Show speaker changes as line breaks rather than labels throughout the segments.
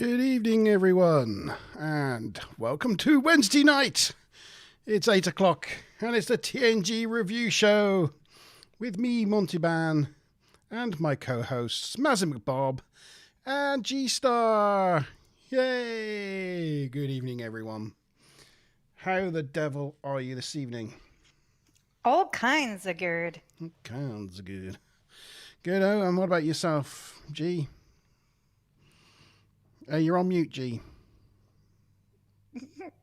Good evening, everyone, and welcome to Wednesday night. It's 8 o'clock, and it's the TNG review show with me, Monty Ban, and my co-hosts, Mazin McBob and G-Star. Yay! Good evening, everyone. How the devil are you this evening?
All kinds of good.
All kinds of good. Good, oh, and what about yourself, G? You're on mute, G.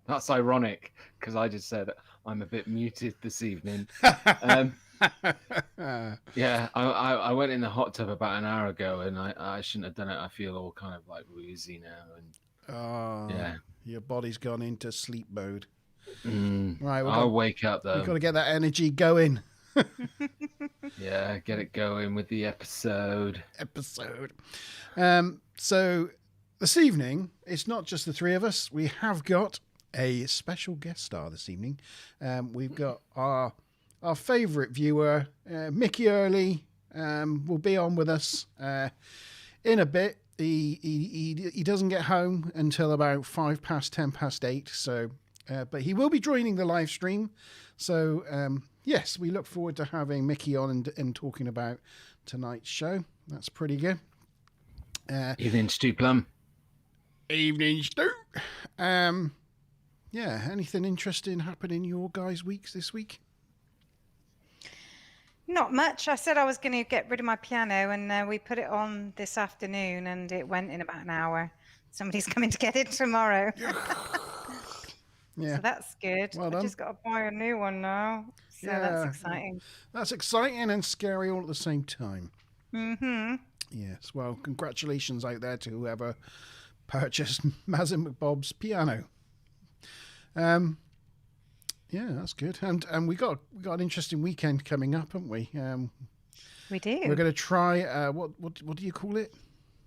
That's ironic because I just said I'm a bit muted this evening. Yeah, I went in the hot tub about an hour ago and I shouldn't have done it. I feel all kind of like woozy now. Yeah,
your body's gone into sleep mode.
Right, I'll wake up though.
We've got to get that energy going.
Yeah, get it going with the episode.
So this evening, it's not just the three of us. We have got a special guest star this evening. We've got our favourite viewer, Mickey Early, will be on with us in a bit. He doesn't get home until about 8:05. So, but he will be joining the live stream. So, yes, we look forward to having Mickey on and talking about tonight's show. That's pretty good.
Evening, Stu Plum.
Evening, Stu. Yeah, anything interesting happen in your guys' weeks this week?
Not much. I said I was going to get rid of my piano, and we put it on this afternoon, and it went in about an hour. Somebody's coming to get it tomorrow.
Yeah.
So that's good.
Well done.
I just got to buy a new one now. So that's exciting.
That's exciting and scary all at the same time.
Mm-hmm.
Yes. Well, congratulations out there to whoever purchased Mazin McBob's piano. Yeah, that's good. And we got an interesting weekend coming up, haven't we?
We do.
We're going to try what do you call it?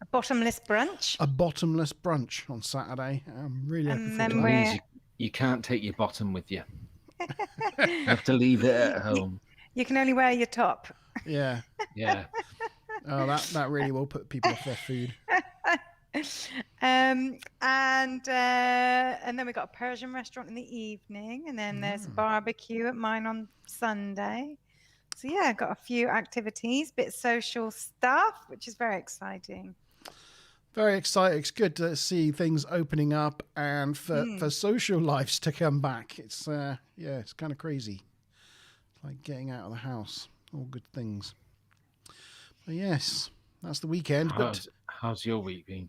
A bottomless brunch.
A bottomless brunch on Saturday. I'm really looking forward to that.
Means you can't take your bottom with you. You have to leave it at home.
You can only wear your top.
Yeah.
Yeah.
Oh, that really will put people off their food.
And then we got a Persian restaurant in the evening, and then there's a barbecue at mine on Sunday. So yeah, got a few activities, bit social stuff, which is very exciting.
Very exciting. It's good to see things opening up and for social lives to come back. It's it's kind of crazy. It's like getting out of the house. All good things. But yes, that's the weekend.
How's your week been?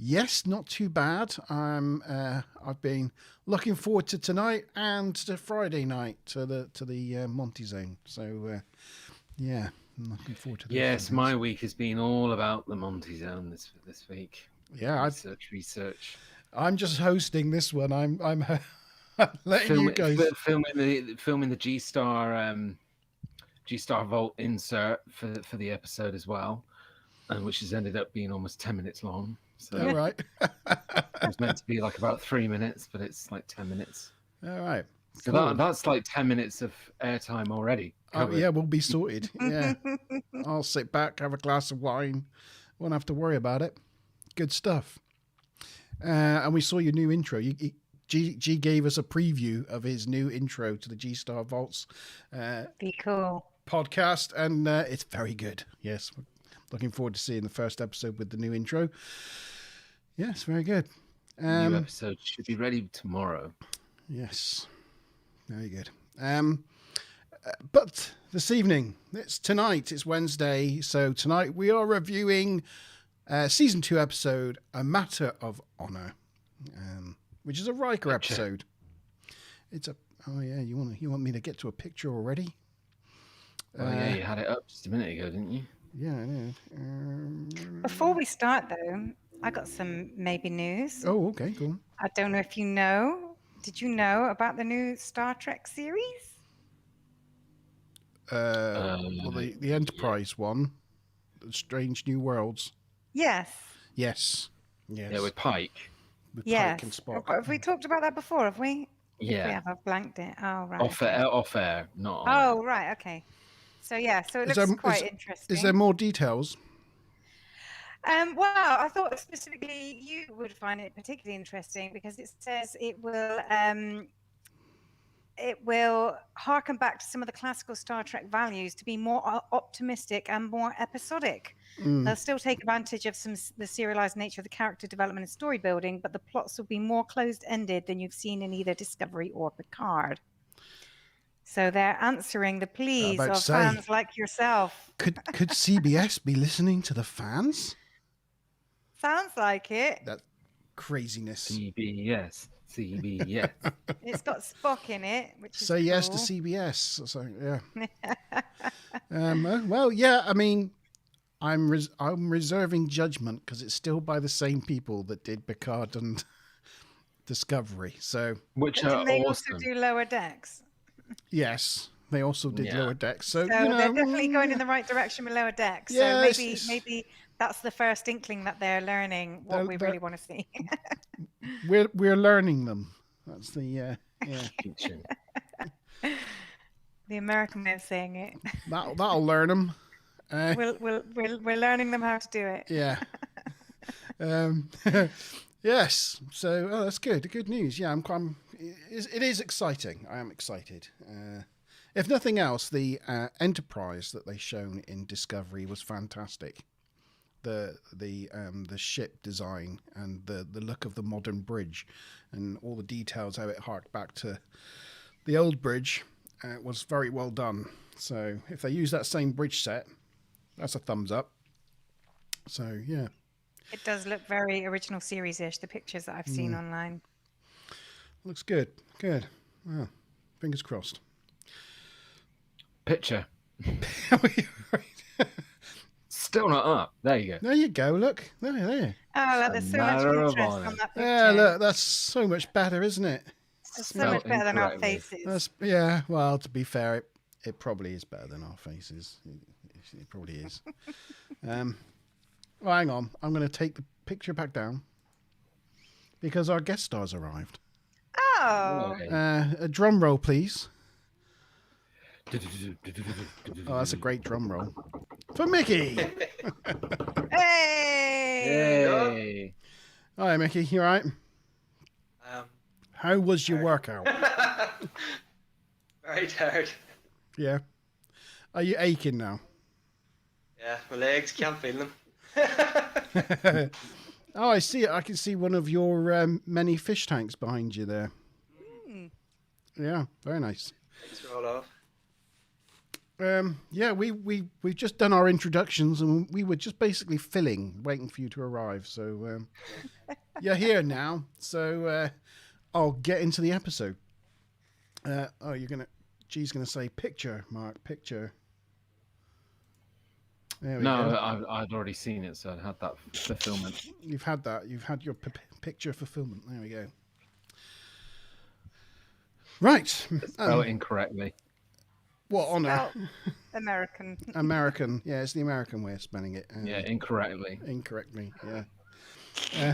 Yes, not too bad. I've been looking forward to tonight and to Friday night to the Monty Zone. So yeah, I'm looking forward to that.
Yes, my week has been all about the Monty Zone this week.
Yeah,
research.
I'm just hosting this one. I'm letting you guys
filming the G-Star Vault insert for the episode as well, which has ended up being almost 10 minutes long. So
all right.
It was meant to be like about 3 minutes, but it's like 10 minutes.
All right.
So
cool.
that's like 10 minutes of airtime already.
Oh yeah, we'll be sorted. Yeah. I'll sit back, have a glass of wine. Won't have to worry about it. Good stuff. And we saw your new intro. G gave us a preview of his new intro to the G-Star Vaults
Be cool.
podcast, and it's very good. Yes, looking forward to seeing the first episode with the new intro. Yes, very good.
New episode should be ready tomorrow.
Yes, very good. But this evening, it's Wednesday, so tonight we are reviewing season 2 episode A Matter of Honor, which is a Riker episode. It's you want me to get to a picture already?
Yeah, you had it up just a minute ago, didn't you?
Yeah, I know.
Before we start, though, I got some maybe news.
Oh, okay, cool.
I don't know if you know. Did you know about the new Star Trek series?
Well, the Enterprise one, Strange New Worlds.
Yes.
Yes.
Yeah, with Pike.
With
Yes.
Pike and Spock.
Have we talked about that before? Have we?
Yeah.
If we have. I've blanked it. Oh, right.
Off air, not on.
Oh, right. Okay. So, yeah. So it looks quite interesting.
Is there more details?
Well, I thought specifically you would find it particularly interesting because it says it will harken back to some of the classical Star Trek values to be more optimistic and more episodic. They'll still take advantage of the serialized nature of the character development and story building, but the plots will be more closed-ended than you've seen in either Discovery or Picard. So they're answering the pleas of fans like yourself.
Could CBS be listening to the fans?
Sounds like it.
That craziness.
CBS.
It's got Spock in it, which is
Say
cool.
yes to CBS. So yeah. Well, yeah. I mean, I'm reserving judgment because it's still by the same people that did Picard and Discovery. So
which
and
are
they
awesome.
also do Lower Decks.
Yes, they also did Lower Decks. So
they're definitely going in the right direction with Lower Decks.
Yeah,
so maybe that's the first inkling that they're learning what we really want to see.
we're learning them. That's the
the American way of saying it.
That'll learn them.
We're learning them how to do it.
Yeah. Yes. So that's good. Good news. Yeah, it is exciting. I am excited. If nothing else, the Enterprise that they shown in Discovery was fantastic. The ship design and the look of the modern bridge and all the details, how it harked back to the old bridge, was very well done. So if they use that same bridge set, that's a thumbs up. So yeah,
it does look very original series-ish. The pictures that I've seen online
looks good. Good. Well, fingers crossed.
Picture. Still not up. There you go.
There you go. Look. There.
Oh, look, there's so much interest on that picture.
Yeah, look, that's so much better, isn't it?
It's so much better than our faces.
Well, to be fair, it probably is better than our faces. It probably is. Well, hang on. I'm going to take the picture back down because our guest stars arrived.
Oh.
A drum roll, please. Oh, that's a great drum roll. For Mickey!
Hey!
Hi, Mickey. You all right? How was your workout?
Very tired.
Yeah. Are you aching now?
Yeah, my legs, can't feel them.
Oh, I see it. I can see one of your many fish tanks behind you there. Yeah, very nice.
Thanks for all off.
Yeah, we've just done our introductions and we were just basically waiting for you to arrive. So you're here now. So I'll get into the episode. G's gonna say picture, Mark, picture. There we go.
I'd already seen it, so I had that fulfillment.
You've had that. You've had your picture fulfillment. There we go. Right.
Spelled incorrectly.
What honor?
American.
American. Yeah, it's the American way of spelling it.
Yeah, incorrectly.
Incorrectly, yeah.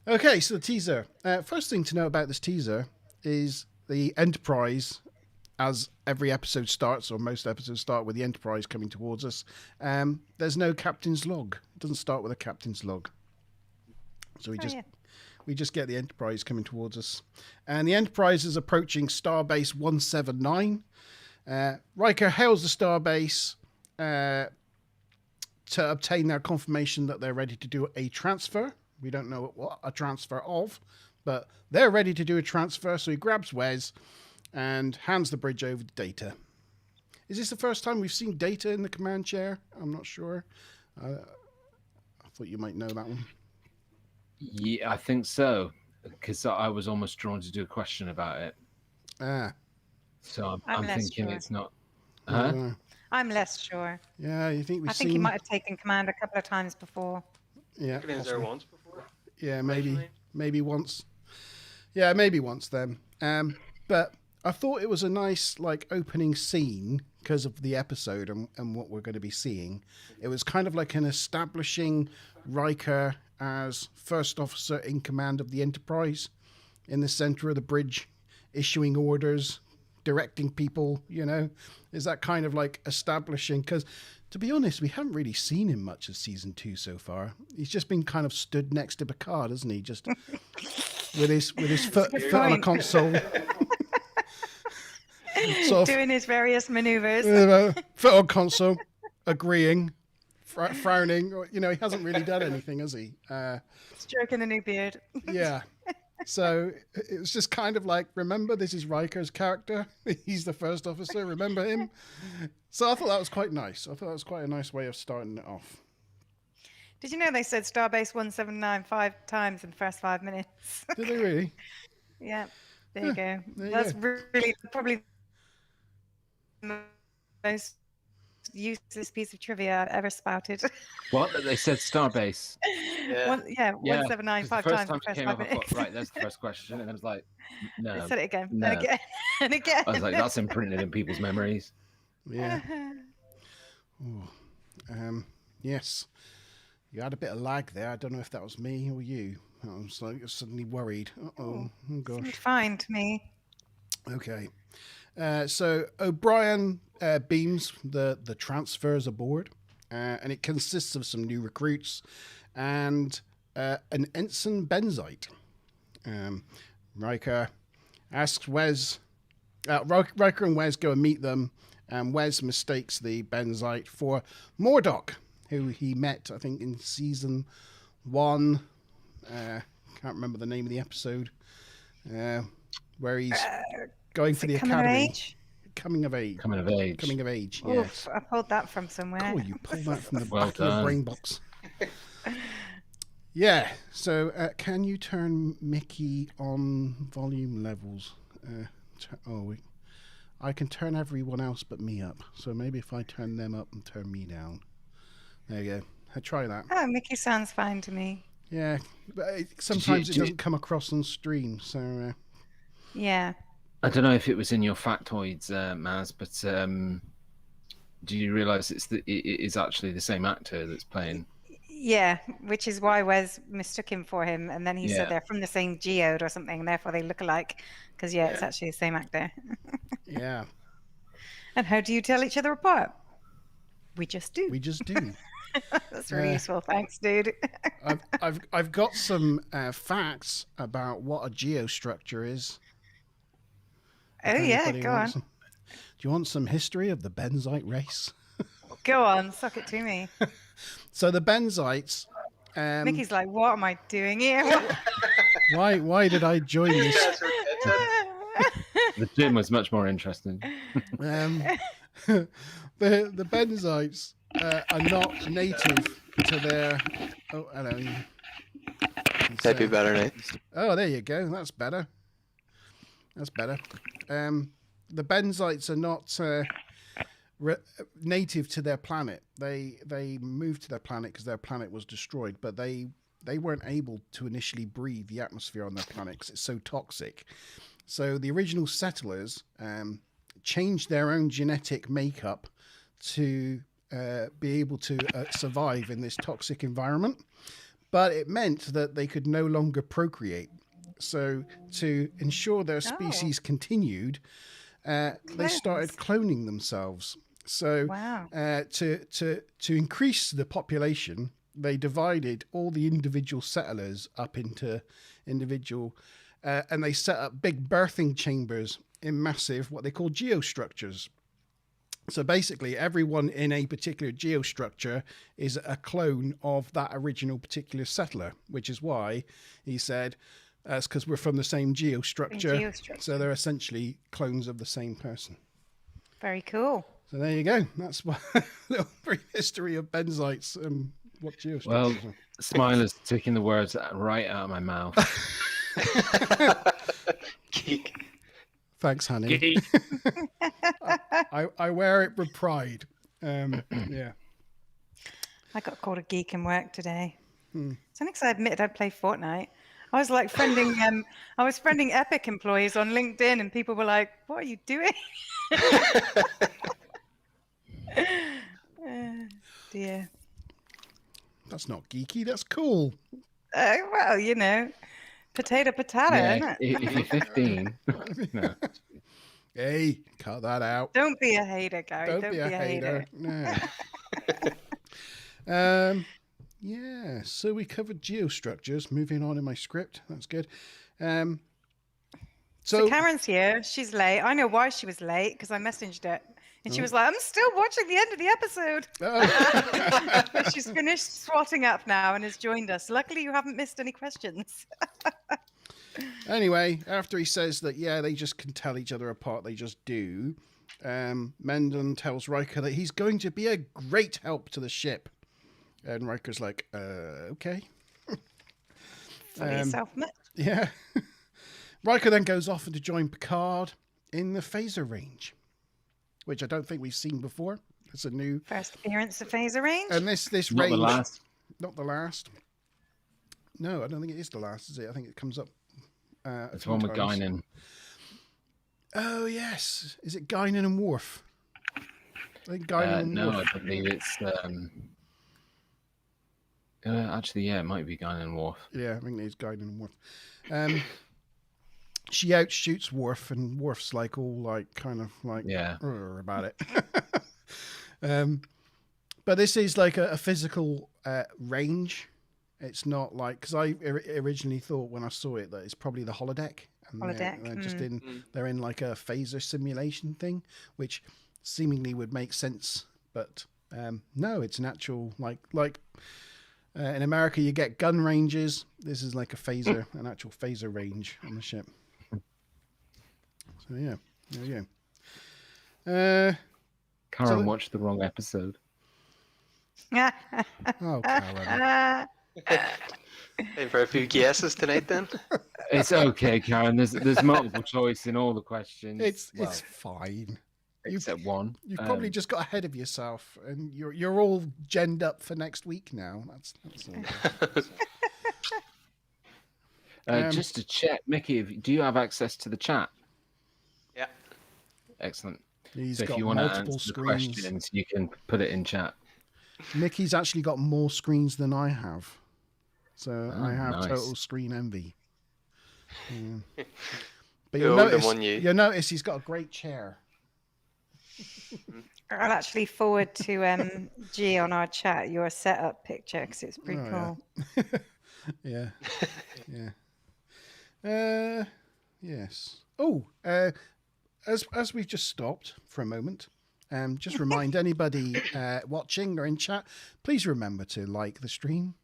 Okay, so the teaser. First thing to know about this teaser is the Enterprise, as every episode starts, or most episodes start with the Enterprise coming towards us. There's no captain's log. It doesn't start with a captain's log. So we just get the Enterprise coming towards us. And the Enterprise is approaching Starbase 179. Riker hails the Starbase to obtain their confirmation that they're ready to do a transfer. We don't know what a transfer of, but they're ready to do a transfer. So he grabs Wes and hands the bridge over to Data. Is this the first time we've seen Data in the command chair? I'm not sure. I thought you might know that one.
Yeah, I think so, because I was almost drawn to do a question about it. So I'm thinking
sure.
It's not.
I'm less sure.
Yeah, you think
I think he might have taken command a couple of times before.
Yeah,
I've been there once before.
Yeah, maybe once. Yeah, maybe once then. But I thought it was a nice opening scene because of the episode and what we're going to be seeing. It was kind of like an establishing Riker as first officer in command of the Enterprise in the center of the bridge, issuing orders, directing people, is that kind of like establishing, because to be honest, we haven't really seen him much of season 2 so far. He's just been kind of stood next to Picard, hasn't he? Just with his foot on a console.
Doing his various maneuvers.
Foot on console, agreeing, frowning. He hasn't really done anything, has he?
Stroking a new beard.
Yeah. So it was just kind of like, remember, this is Riker's character. He's the first officer. Remember him? So I thought that was quite nice. I thought that was quite a nice way of starting it off.
Did you know they said Starbase 179 5 times in the first 5 minutes?
Did they really?
Yeah. There you go. That's really probably the most useless piece of trivia I've ever spouted.
What? They said Starbase.
Yeah.
179 5 times in the first 5 minutes.
Thought, right, that's the first question. And then it's like, no.
They said it again.
No.
And again. And again.
I was like, that's imprinted in people's memories.
Yeah. Yes. You had a bit of lag there. I don't know if that was me or you. I was like suddenly worried. Oh gosh.
Seemed fine to me.
Okay. So O'Brien beams the transfers aboard, and it consists of some new recruits and an ensign Benzite. Riker asks Wes. Riker and Wes go and meet them, and Wes mistakes the Benzite for Mordok, who he met, I think, in season 1. Can't remember the name of the episode, where he's going for the academy. Coming of age. Yes.
Oof, I pulled that from somewhere.
Oh, you pulled that from the
Well
back of your brain box. Yeah. So, can you turn Mickey on volume levels? I can turn everyone else but me up. So maybe if I turn them up and turn me down. There you go. Try that.
Oh, Mickey sounds fine to me.
Yeah, but sometimes it doesn't come across on stream. So.
Yeah.
I don't know if it was in your factoids, Maz, but do you realise it is actually the same actor that's playing?
Yeah, which is why Wes mistook him for him, and then he said they're from the same geode or something, and therefore they look alike. Because it's actually the same actor.
Yeah.
And how do you tell each other apart? We just do. That's really useful. Thanks, dude.
I've got some facts about what a geostructure is.
Oh yeah, go on.
Do you want some history of the Benzite race?
Go on, suck it to me.
So the Benzites.
Mickey's like, what am I doing here?
Why did I join this?
The gym was much more interesting.
The Benzites are not native to their. Oh, hello.
That'd be better, Nate.
Oh, there you go. That's better. The Benzites are not native to their planet. They moved to their planet because their planet was destroyed, but they weren't able to initially breathe the atmosphere on their planet because it's so toxic. So the original settlers changed their own genetic makeup to be able to survive in this toxic environment, but it meant that they could no longer procreate. So to ensure their species continued, they started cloning themselves. So to increase the population, they divided all the individual settlers up into individual, and they set up big birthing chambers in massive, what they call geostructures. So basically, everyone in a particular geostructure is a clone of that original particular settler, which is why he said, that's because we're from the same geostructure. So they're essentially clones of the same person.
Very cool.
So there you go. That's a little brief history of Benzites and what geostructures
Well,
are.
Smiler's taking the words right out of my mouth.
Geek.
Thanks, honey.
Geek.
I wear it with pride. Yeah.
I got called a geek in work today. It's only because I admitted I'd play Fortnite. I was like friending Epic employees on LinkedIn, and people were like, "What are you doing?" Dear.
That's not geeky. That's cool.
Well, potato,
Yeah,
isn't it?
if you're 15. No.
Hey, cut that out.
Don't be a hater, Gary. Don't be a hater.
No. Yeah, so we covered geostructures. Moving on in my script. That's good.
So Karen's here. She's late. I know why she was late because I messaged it. And she was like, I'm still watching the end of the episode. Oh. But she's finished swatting up now and has joined us. Luckily, you haven't missed any questions.
Anyway, after he says that, yeah, they just can tell each other apart, they just do, Mendon tells Riker that he's going to be a great help to the ship. And Riker's like, okay. Yeah. Riker then goes off to join Picard in the phaser range, which I don't think we've seen before. It's a new...
First appearance of phaser range?
And this range...
Not the last.
Not the last. No, I don't think it is the last, is it? I think it comes up
it's one with Guinan.
Oh, yes. Is it Guinan and Worf? I think Guinan and
no,
Worf.
I believe it's... actually, yeah, it might be Guinan and Worf.
Yeah, I think it's Guinan and Worf. She outshoots Worf, and Worf's like all like kind of like about it. But this is like a physical range. It's not like, because I originally thought when I saw it that it's probably the holodeck. And they're just they're in like a phaser simulation thing, which seemingly would make sense. But no, it's an actual like in America you get gun ranges. This is like a phaser, an actual phaser range on the ship. So yeah, there you go.
Karen watched the wrong episode.
Oh, Karen.
Time for a few guesses tonight, then.
It's okay, Karen. There's multiple choice in all the questions.
It's fine.
Except one.
You've probably just got ahead of yourself, and you're all genned up for next week now. That's all.
Just to check, Mickey, do you have access to the chat?
Yeah.
Excellent.
He's
so
got
if you want to
multiple
answer
screens.
the questions, you can put it in chat.
Mickey's actually got more screens than I have. So I have
nice.
total screen envy. Yeah. But you'll notice he's got a great chair.
I'll actually forward to G on our chat your setup picture because it's pretty cool.
Yeah. Yeah. Yes. Oh, as we've just stopped for a moment, just remind anybody watching or in chat, please remember to like the stream.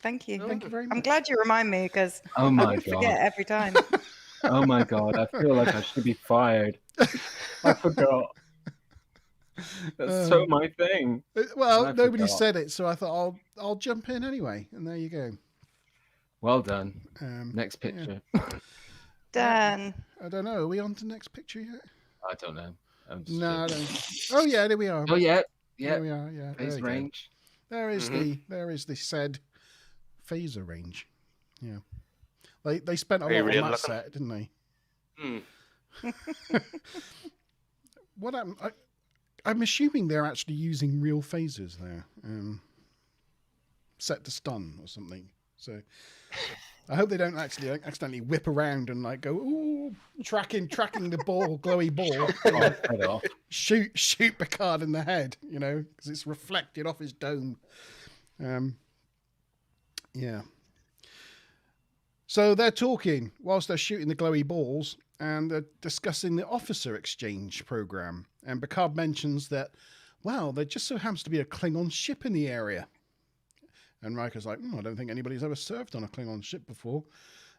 Thank you.
Thank you very much.
I'm glad you remind me because I would forget every time.
Oh my God, I feel like I should be fired. I forgot. That's so my thing.
Well, nobody said it, so I thought I'll jump in anyway, and there you go.
Well done. Next picture.
Yeah. Done.
I don't know. Are we on to the next picture yet?
I don't know.
I don't. Oh yeah, there we are.
Oh yeah.
There we are. Yeah.
Phase range.
There is the said phaser range. Yeah. They spent a lot on that set, didn't they? What I'm assuming they're actually using real phasers there, set to stun or something. So I hope they don't actually accidentally whip around and like go, ooh, tracking the ball, glowy ball, shoot Picard in the head, because it's reflected off his dome. Yeah. So they're talking whilst they're shooting the glowy balls, and they're discussing the officer exchange program. And Picard mentions that, well, there just so happens to be a Klingon ship in the area. And Riker's like, I don't think anybody's ever served on a Klingon ship before.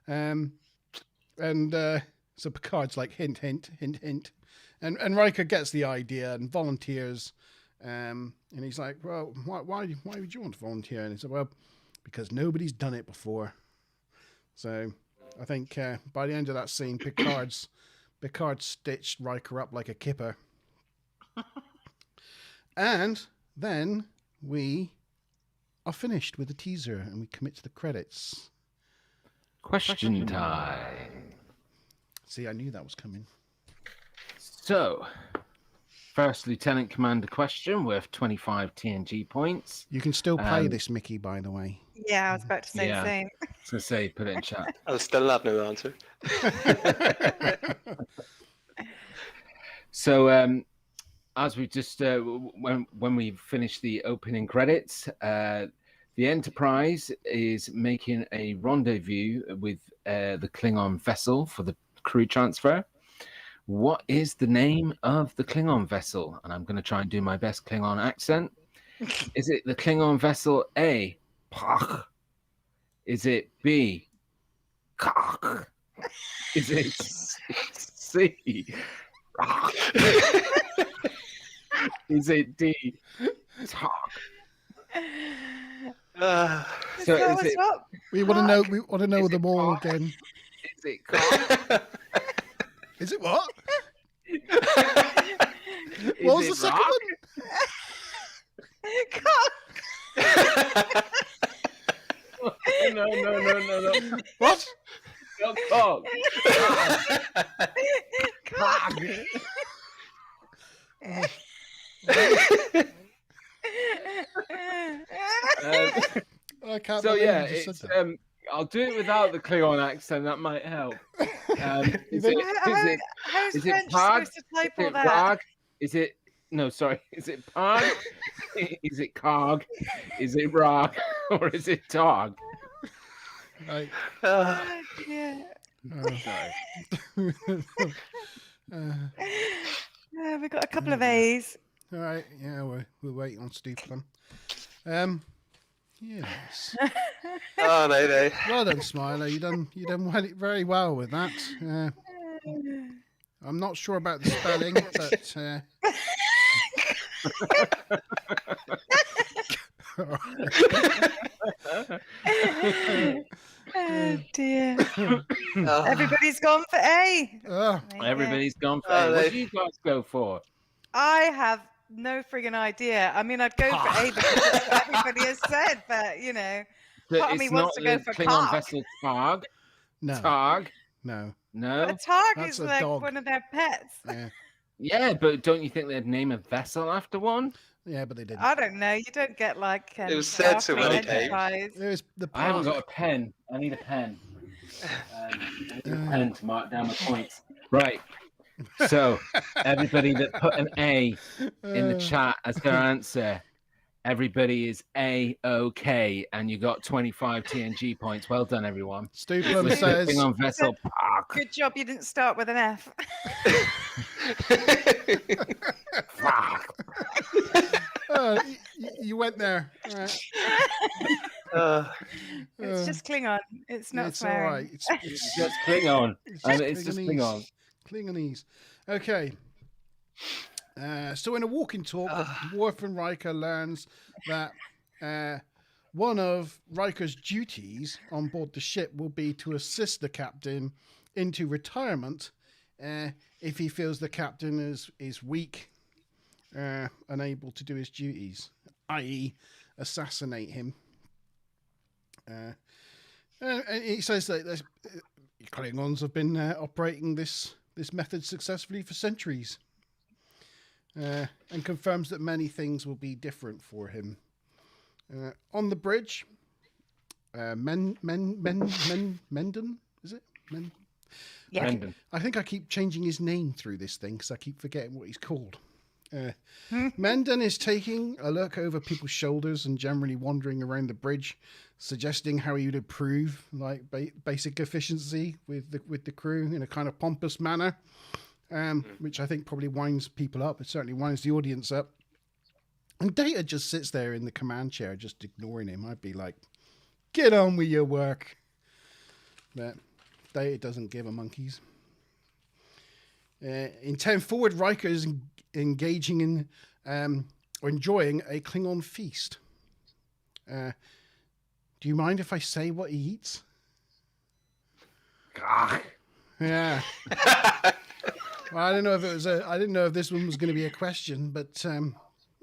So Picard's like, hint, hint, hint, hint. And Riker gets the idea and volunteers. And he's like, well, why would you want to volunteer? And he said, well, because nobody's done it before. So I think by the end of that scene, Picard stitched Riker up like a kipper. And then we are finished with the teaser and we commit to the credits.
Question time.
See, I knew that was coming.
So, first Lieutenant Commander question worth 25 TNG points.
You can still play this, Mickey, by the way.
Yeah, I was about to say the same.
I was going to say, put it in chat.
I'll still not know the answer.
So as we just when we finish the opening credits, the Enterprise is making a rendezvous with the Klingon vessel for the crew transfer. What is the name of the Klingon vessel? And I'm going to try and do my best Klingon accent. Is it the Klingon vessel A, Pach? Is it B, Kach? Is it C, Rock? Is it D, Talk?
So is it?
We want to know. We want to know them all again.
Is it Cock?
Is it what? What was the second
one?
No.
What?
No, Cock.
Cock.
I can't.
So
believe
yeah,
you just
it's,
said that.
I'll do it without the Klingon accent. That might help. Is it
How's
is
French
it Pag?
supposed to type
Is
all
it
that?
Rag? Is it no? Sorry. Is it Pag? Is it Cog? Is it Rag? Or is it Tog?
Right.
Yeah.
Sorry.
We've got a couple of A's.
All right. Yeah, we're waiting on stupid. Yes.
Oh, no.
Well done, Smiler. You done very well with that. I'm not sure about the spelling, but
Oh dear. Everybody's gone for A.
Everybody's gone for A. What do you guys go for?
I have no friggin' idea. I mean, I'd go for A because that's what everybody has said, but you know, part of me wants to go for
Klingon
Targ.
vessel Targ.
no,
Targ.
no.
But Targ
That's
is
a
like
dog.
one of their pets.
Yeah, but don't you think they'd name a vessel after one?
Yeah, but they didn't.
I don't know. You don't get like
It was said so
Starfleet
many times.
Enterprise.
There's the
I haven't
part.
got a pen. I need a pen. I need a pen to mark down my points. Right. So, everybody that put an A in the chat as their answer, everybody is A-OK, and you got 25 TNG points. Well done, everyone.
Stuplum says,
on vessel Park.
Good job you didn't start with an F.
you went there. All right.
It's just Klingon. It's not
It's all
swearing.
right. It's
just Klingon.
just
It's just Klingon.
Klingonese. Okay. So in a walking talk, Worf and Riker learns that one of Riker's duties on board the ship will be to assist the captain into retirement if he feels the captain is weak, unable to do his duties, i.e. assassinate him. And he says that Klingons have been operating this method successfully for centuries, and confirms that many things will be different for him. On the bridge, Mendon, is it?
Yeah.
Brendan.
I think I keep changing his name through this thing because I keep forgetting what he's called. Mendon is taking a look over people's shoulders and generally wandering around the bridge, suggesting how he would improve like basic efficiency with the crew in a kind of pompous manner, which I think probably winds people up. It certainly winds the audience up. And Data just sits there in the command chair, just ignoring him. I'd be like, get on with your work. But Data doesn't give a monkeys. In 10 forward, Riker is engaging in or enjoying a Klingon feast. Do you mind if I say what he eats? Yeah. Well, I don't know if it was I didn't know if this one was going to be a question, but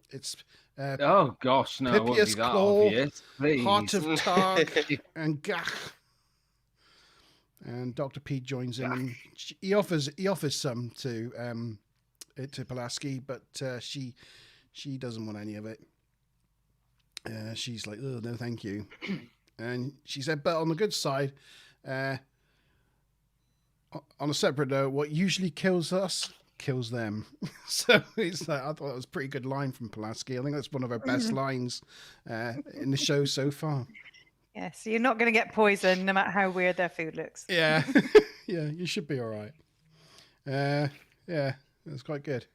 it's
Oh gosh, no, it won't be
Pythias
that
Claw,
obvious. Please.
Heart of Targ, and Gach. And Dr. P joins in. And he offers some to Pulaski, but she doesn't want any of it. She's like, oh no, thank you. And she said, but on the good side, on a separate note, what usually kills us kills them. So it's like, I thought it was a pretty good line from Pulaski. I think that's one of her best lines in the show so far.
Yeah, so you're not going to get poisoned no matter how weird their food looks.
Yeah, yeah, you should be all right. Yeah, that's quite good.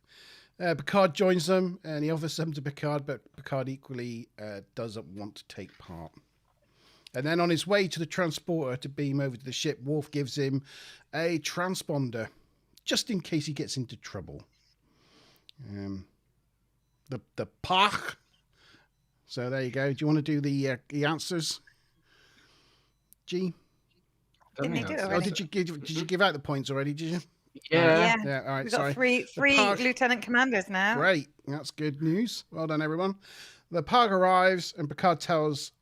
Picard joins them and he offers them to Picard, but Picard equally doesn't want to take part. And then on his way to the transporter to beam over to the ship, Worf gives him a transponder, just in case he gets into trouble. The Pach. So there you go. Do you want to do the answers, G?
Didn't he do it
Oh,
already?
did you give out the points already? Did you?
Yeah.
Yeah. All right.
We've
Sorry.
got three
Pach.
lieutenant commanders now.
Great. That's good news. Well done, everyone. The Pug arrives and Picard tells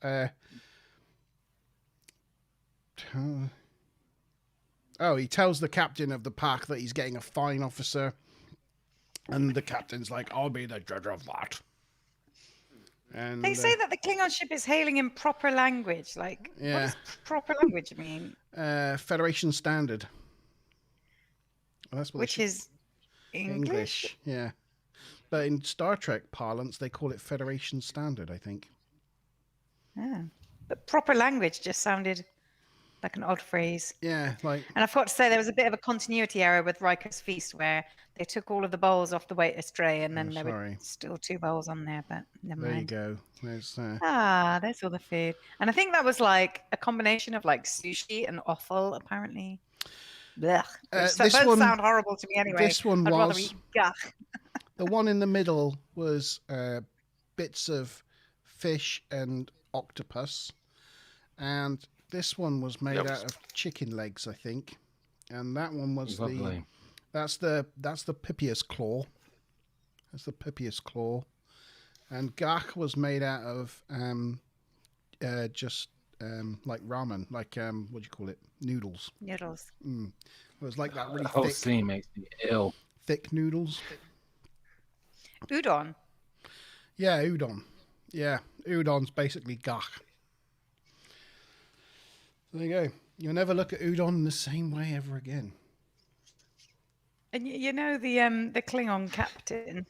he tells the captain of the Pug that he's getting a fine officer. And the captain's like, I'll be the judge of that. And
They say that the Klingon ship is hailing in proper language. Like, what does proper language mean?
Federation Standard. Well, that's what
Which is English?
Yeah. But in Star Trek parlance, they call it Federation Standard, I think.
Yeah. But proper language just sounded like an odd phrase.
Yeah, like...
And I forgot to say there was a bit of a continuity error with Riker's Feast where they took all of the bowls off the weight astray and then there were still 2 bowls on there, but never mind.
There you go. There's
there's all the food. And I think that was like a combination of like sushi and offal, apparently. Blech. Which both sound horrible to me anyway.
This one
I'd
was...
rather eat gach.
The one in the middle was bits of fish and octopus. And this one was made out of chicken legs, I think. And that one was that's the Pypius claw. That's the Pypius claw. And gach was made out of like ramen, like what do you call it? Noodles.
Noodles.
It was like that really
The whole
thick.
scene makes me ill.
Thick noodles.
Udon.
Yeah, udon. Yeah, udon's basically gach. There you go. You'll never look at udon in the same way ever again.
And you know the Klingon captain.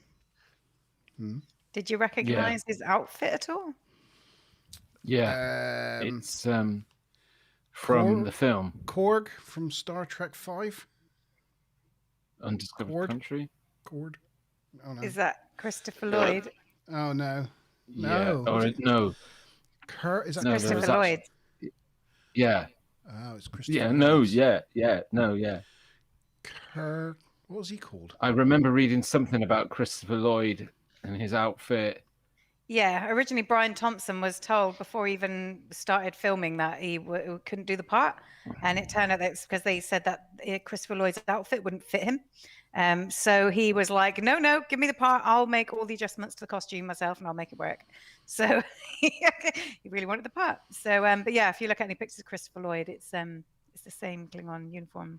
Did you recognize his outfit at all?
Yeah, it's from the film
Korg from Star Trek V.
Undiscovered Country.
Cord. Oh no.
Is that Christopher Lloyd?
Oh no.
Yeah.
No.
Or no.
Kurt? Is that
No,
Christopher
there was
Lloyd.
Yeah.
Oh, it's Christopher.
Yeah. No.
Lloyd.
Yeah. No. Yeah.
Kurt. What was he called?
I remember reading something about Christopher Lloyd and his outfit.
Yeah, originally Brian Thompson was told before he even started filming that he couldn't do the part, and it turned out that it's because they said that Christopher Lloyd's outfit wouldn't fit him. So he was like, no, give me the part. I'll make all the adjustments to the costume myself, and I'll make it work. So he really wanted the part. So, but yeah, if you look at any pictures of Christopher Lloyd, it's the same Klingon uniform,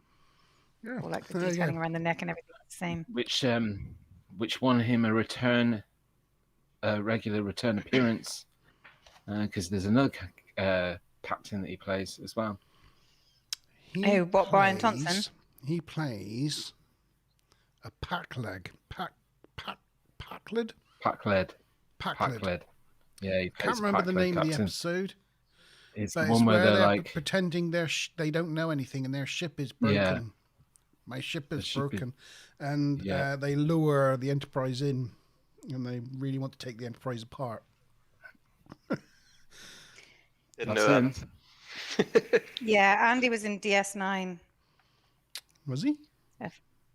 or like the detailing around the neck and everything. The same.
Which won him a regular return appearance, because there's another captain that he plays as well.
Brian Thompson?
He plays a Packled. Packled.
Yeah, he
Can't remember the name of the episode.
It's
but
the one where they're like
pretending they don't know anything and their ship is broken.
Yeah.
My ship is broken, and they lure the Enterprise in. And they really want to take the Enterprise apart.
Didn't know that.
Yeah, Andy was in DS9.
Was he?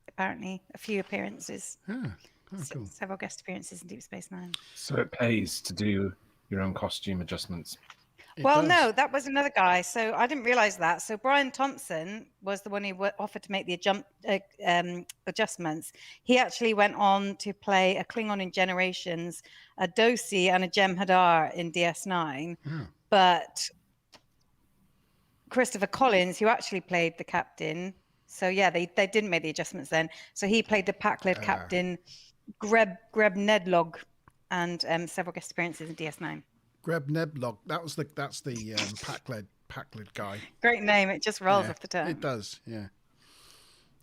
Apparently, a few appearances.
Yeah. Oh, cool.
Several guest appearances in Deep Space Nine.
So it pays to do your own costume adjustments.
No, that was another guy. So I didn't realize that. So Brian Thompson was the one who offered to make the adjustments. He actually went on to play a Klingon in Generations, a Dosi, and a Jem'Hadar in DS9.
Yeah.
But Christopher Collins, who actually played the captain, so yeah, they didn't make the adjustments then. So he played the Pack-led captain, Greb Nedlog, and several guest appearances in DS9.
Greb Neblog. That's the Packled guy.
Great name. It just rolls off the tongue.
It does. Yeah.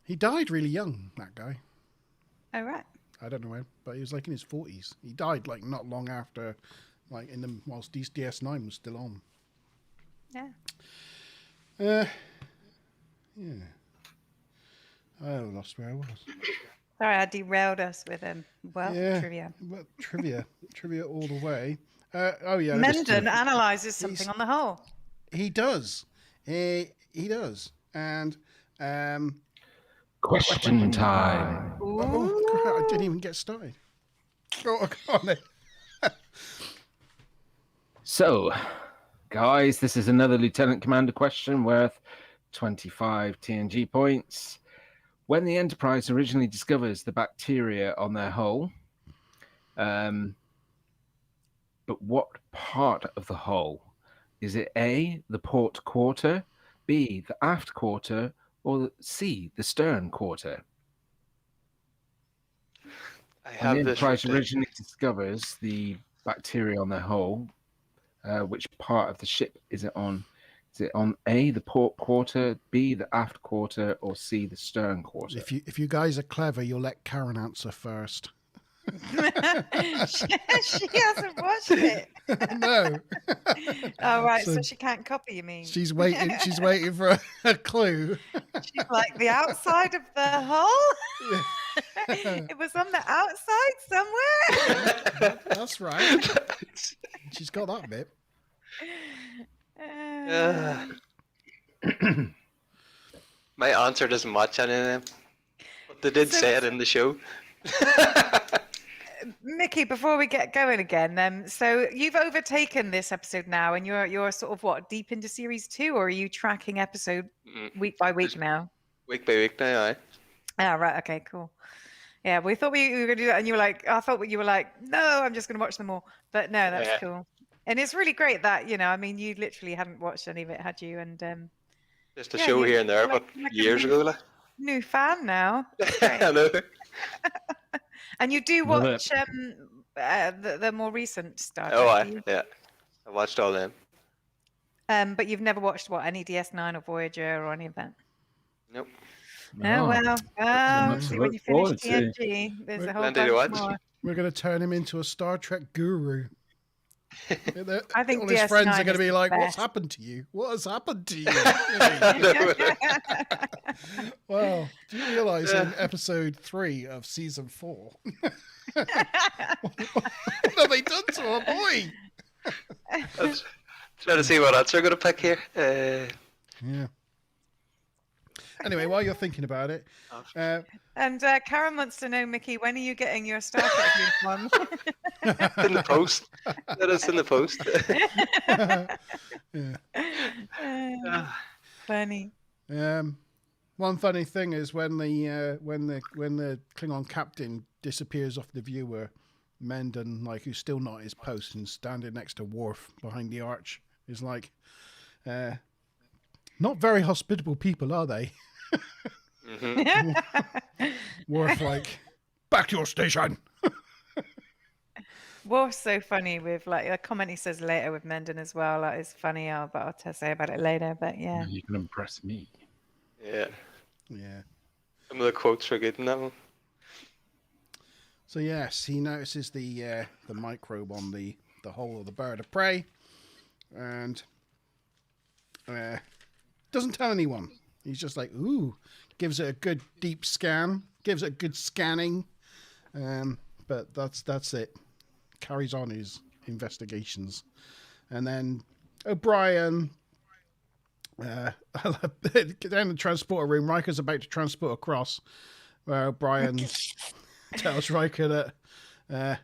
He died really young. That guy.
Oh, right.
I don't know when, but he was like in his 40s. He died like not long after, like whilst DS9 was still on.
Yeah.
Yeah. I lost where I was.
Sorry, I derailed us with trivia.
Well, trivia all the way. Oh yeah,
Mendon analyzes something on the whole.
He does. He does. And
Question time.
oh, crap, I didn't even get started. Go on then.
So, guys, this is another Lieutenant Commander question worth 25 TNG points. When the Enterprise originally discovers the bacteria on their hull, but what part of the hull? Is it A, the port quarter, B, the aft quarter, or C, the stern quarter? When the Enterprise originally discovers the bacteria on their hull, which part of the ship is it on? Is it on A, the port quarter, B, the aft quarter, or C, the stern quarter?
If you guys are clever, you'll let Karen answer first.
She hasn't watched it.
No.
Oh, right. So she can't copy, you mean?
She's waiting. She's waiting for a clue.
She's like the outside of the hull. It was on the outside somewhere.
That's right. She's got that bit.
My answer doesn't match any of them, but they did say it in the show.
Mickey, before we get going again, so you've overtaken this episode now, and you're sort of what, deep into series 2, or are you tracking episode week by week now?
Week by week now, aye.
Ah, right. Okay, cool. Yeah, we thought we were going to do that, and you were like, I thought you were like, no, I'm just going to watch them all. But no, that's cool. And it's really great that, I mean, you literally hadn't watched any of it, had you? And
just a show here and there, but years ago. Like.
New fan now.
I know.
And you do watch the more recent Star Trek?
Oh, yeah. I watched all them.
But you've never watched, any DS9 or Voyager or any of that?
Nope.
No, well, see when you finish TNG, there's a whole bunch more.
We're going to turn him into a Star Trek guru.
I think
all his friends are going to be like,
best.
"What's happened to you? What has happened to you?" Well, do you realise in episode 3 of season 4, what have they done to our boy?
I'm trying to see what answer I'm going to pick here.
Yeah. Anyway, while you're thinking about it,
and Karen wants to know, Mickey, when are you getting your Star Trek uniform?
In the post. That is in the post.
Funny.
One funny thing is when the Klingon captain disappears off the viewer, Mendon, like, who's still not at his post and standing next to Worf behind the arch, is like, not very hospitable people, are they? Worf like, back to your station.
Worf's so funny with like a comment he says later with Mendon as well. That is funny, but I'll say about it later. But yeah,
You can impress me.
Yeah.
Yeah.
Some of the quotes are good in that one.
So yes, he notices the microbe on the hull of the bird of prey, and doesn't tell anyone. He's just like, ooh, gives it a good deep scan, gives it a good scanning, but that's it. Carries on his investigations, and then O'Brien, down in the transporter room, Riker's about to transport across, where O'Brien tells Riker that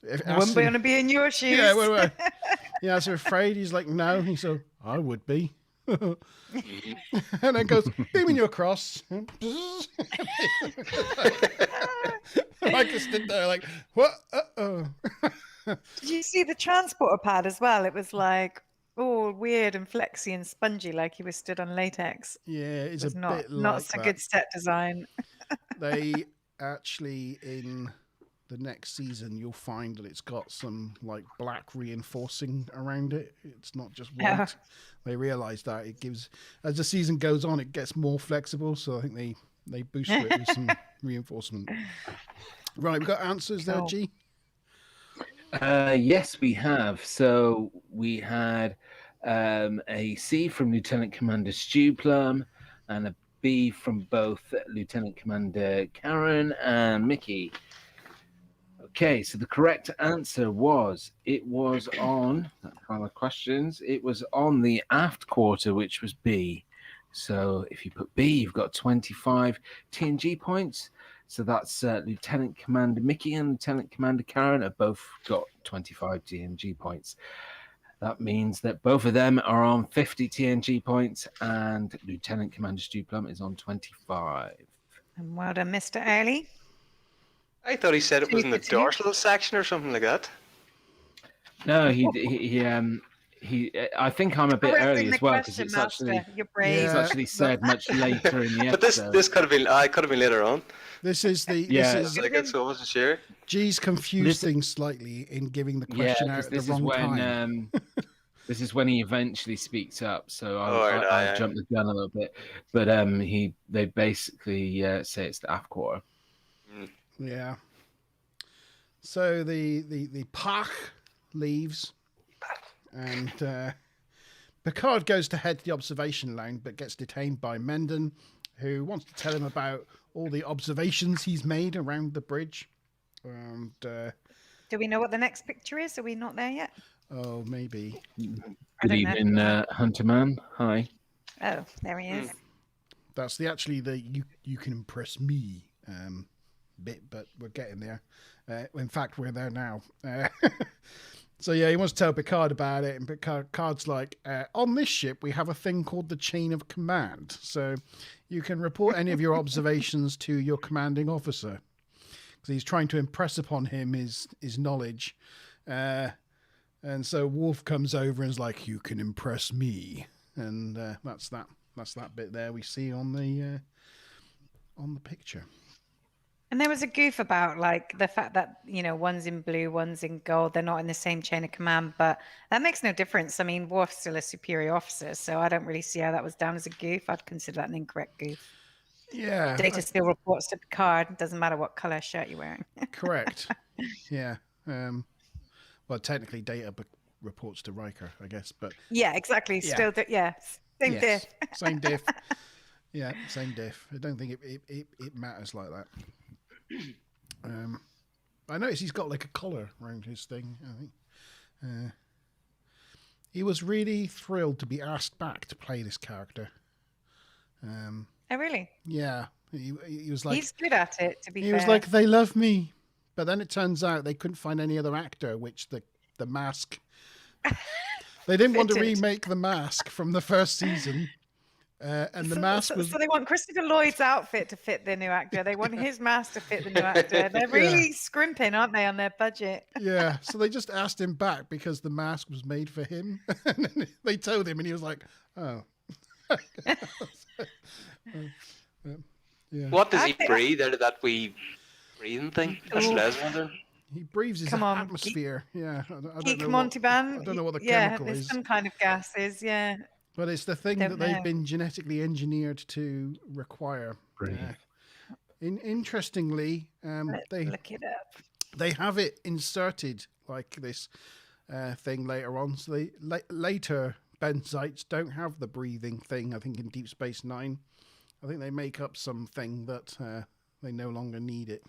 wouldn't want to be in your shoes.
Yeah, well, yeah, I was afraid. He's like, no. He said, I would be. And then goes, beaming you across. Riker stood there like, what? Uh-oh.
Did you see the transporter pad as well? It was like all weird and flexy and spongy, like he was stood on latex.
Yeah, it's a
not,
bit
not
like
so
that.
good set design.
They actually, in the next season, you'll find that it's got some like black reinforcing around it. It's not just white.
Yeah.
They realise that it gives, as the season goes on, it gets more flexible. So I think They boosted it with some reinforcement. Right, we've got answers there,
Cool.
G.
Yes, we have. So we had a C from Lieutenant Commander Stu Plum and a B from both Lieutenant Commander Karen and Mickey. Okay, so the correct answer was on that kind of questions. It was on the aft quarter, which was B. So if you put B, you've got 25 TNG points. So that's Lieutenant Commander Mickey and Lieutenant Commander Karen have both got 25 TNG points. That means that both of them are on 50 TNG points, and Lieutenant Commander Stu Plum is on 25.
And well done, Mr. Early.
I thought he said it was in the
2 for 2.
dorsal section or something like that.
No, he I think I'm a bit
Correcting
early
the
as well because
question,
it's
Master.
actually
You're brave.
it's actually said much later in the
But
episode.
this could have been. I could have been later on.
This is the
Yeah.
this is
So I wasn't sure.
G's confused
This-
things slightly in giving the
Yeah,
question out
'cause
at the
this is
wrong
when
time.
this is when he eventually speaks up. So
Oh, right,
I
yeah.
jumped the gun a little bit, but they basically say it's the aft quarter.
Yeah. So the Pach leaves, and Picard goes to head to the observation lounge, but gets detained by Mendon, who wants to tell him about all the observations he's made around the bridge. And
Do we know what the next picture is? Are we not there yet?
oh, maybe.
Good
don't know.
evening, Hunter Man. Hi.
Oh, there he is.
That's the you can impress me bit, but we're getting there. In fact, we're there now. So yeah, he wants to tell Picard about it, and Picard's like, on this ship we have a thing called the chain of command, so you can report any of your observations to your commanding officer. Because he's trying to impress upon him his knowledge, and so Worf comes over and is like, you can impress me, and that's that bit there we see on the picture.
And there was a goof about like the fact that, one's in blue, one's in gold. They're not in the same chain of command, but that makes no difference. I mean, Worf's still a superior officer, so I don't really see how that was down as a goof. I'd consider that an incorrect goof.
Yeah.
Data still reports to Picard. It doesn't matter what color shirt you're wearing.
Correct. Yeah. Well, technically, Data reports to Riker, I guess, but
Yeah, exactly.
Yeah.
Still, same
yes,
diff.
same diff. Yeah, same diff. I don't think it matters like that. I noticed he's got like a collar around his thing. I think he was really thrilled to be asked back to play this character.
Oh, really?
Yeah, he was like,
He's good at it, to be
he
fair.
was like, they love me, but then it turns out they couldn't find any other actor, which the mask. They didn't want to
Fitted.
remake the mask from the first season. And the mask was.
So they want Christopher Lloyd's outfit to fit the new actor. They want his mask to fit the new actor. They're really scrimping, aren't they, on their budget?
Yeah, so they just asked him back because the mask was made for him. And then they told him, and he was like, "Oh." Yeah.
What does he
Okay.
breathe out of that wee breathing thing? That's what I was wondering.
He breathes his
Come on,
atmosphere. Yeah, I don't
Geek
know.
Montalban.
I don't know what the
yeah,
chemical
there's
is,
some kind of gases. Yeah.
but it's the thing
Don't
that they've
know.
been genetically engineered to require.
Brilliant.
Interestingly, they
Look it up.
they have it inserted like this thing later on. So they later benzites don't have the breathing thing. I think in Deep Space Nine, I think they make up something that they no longer need it.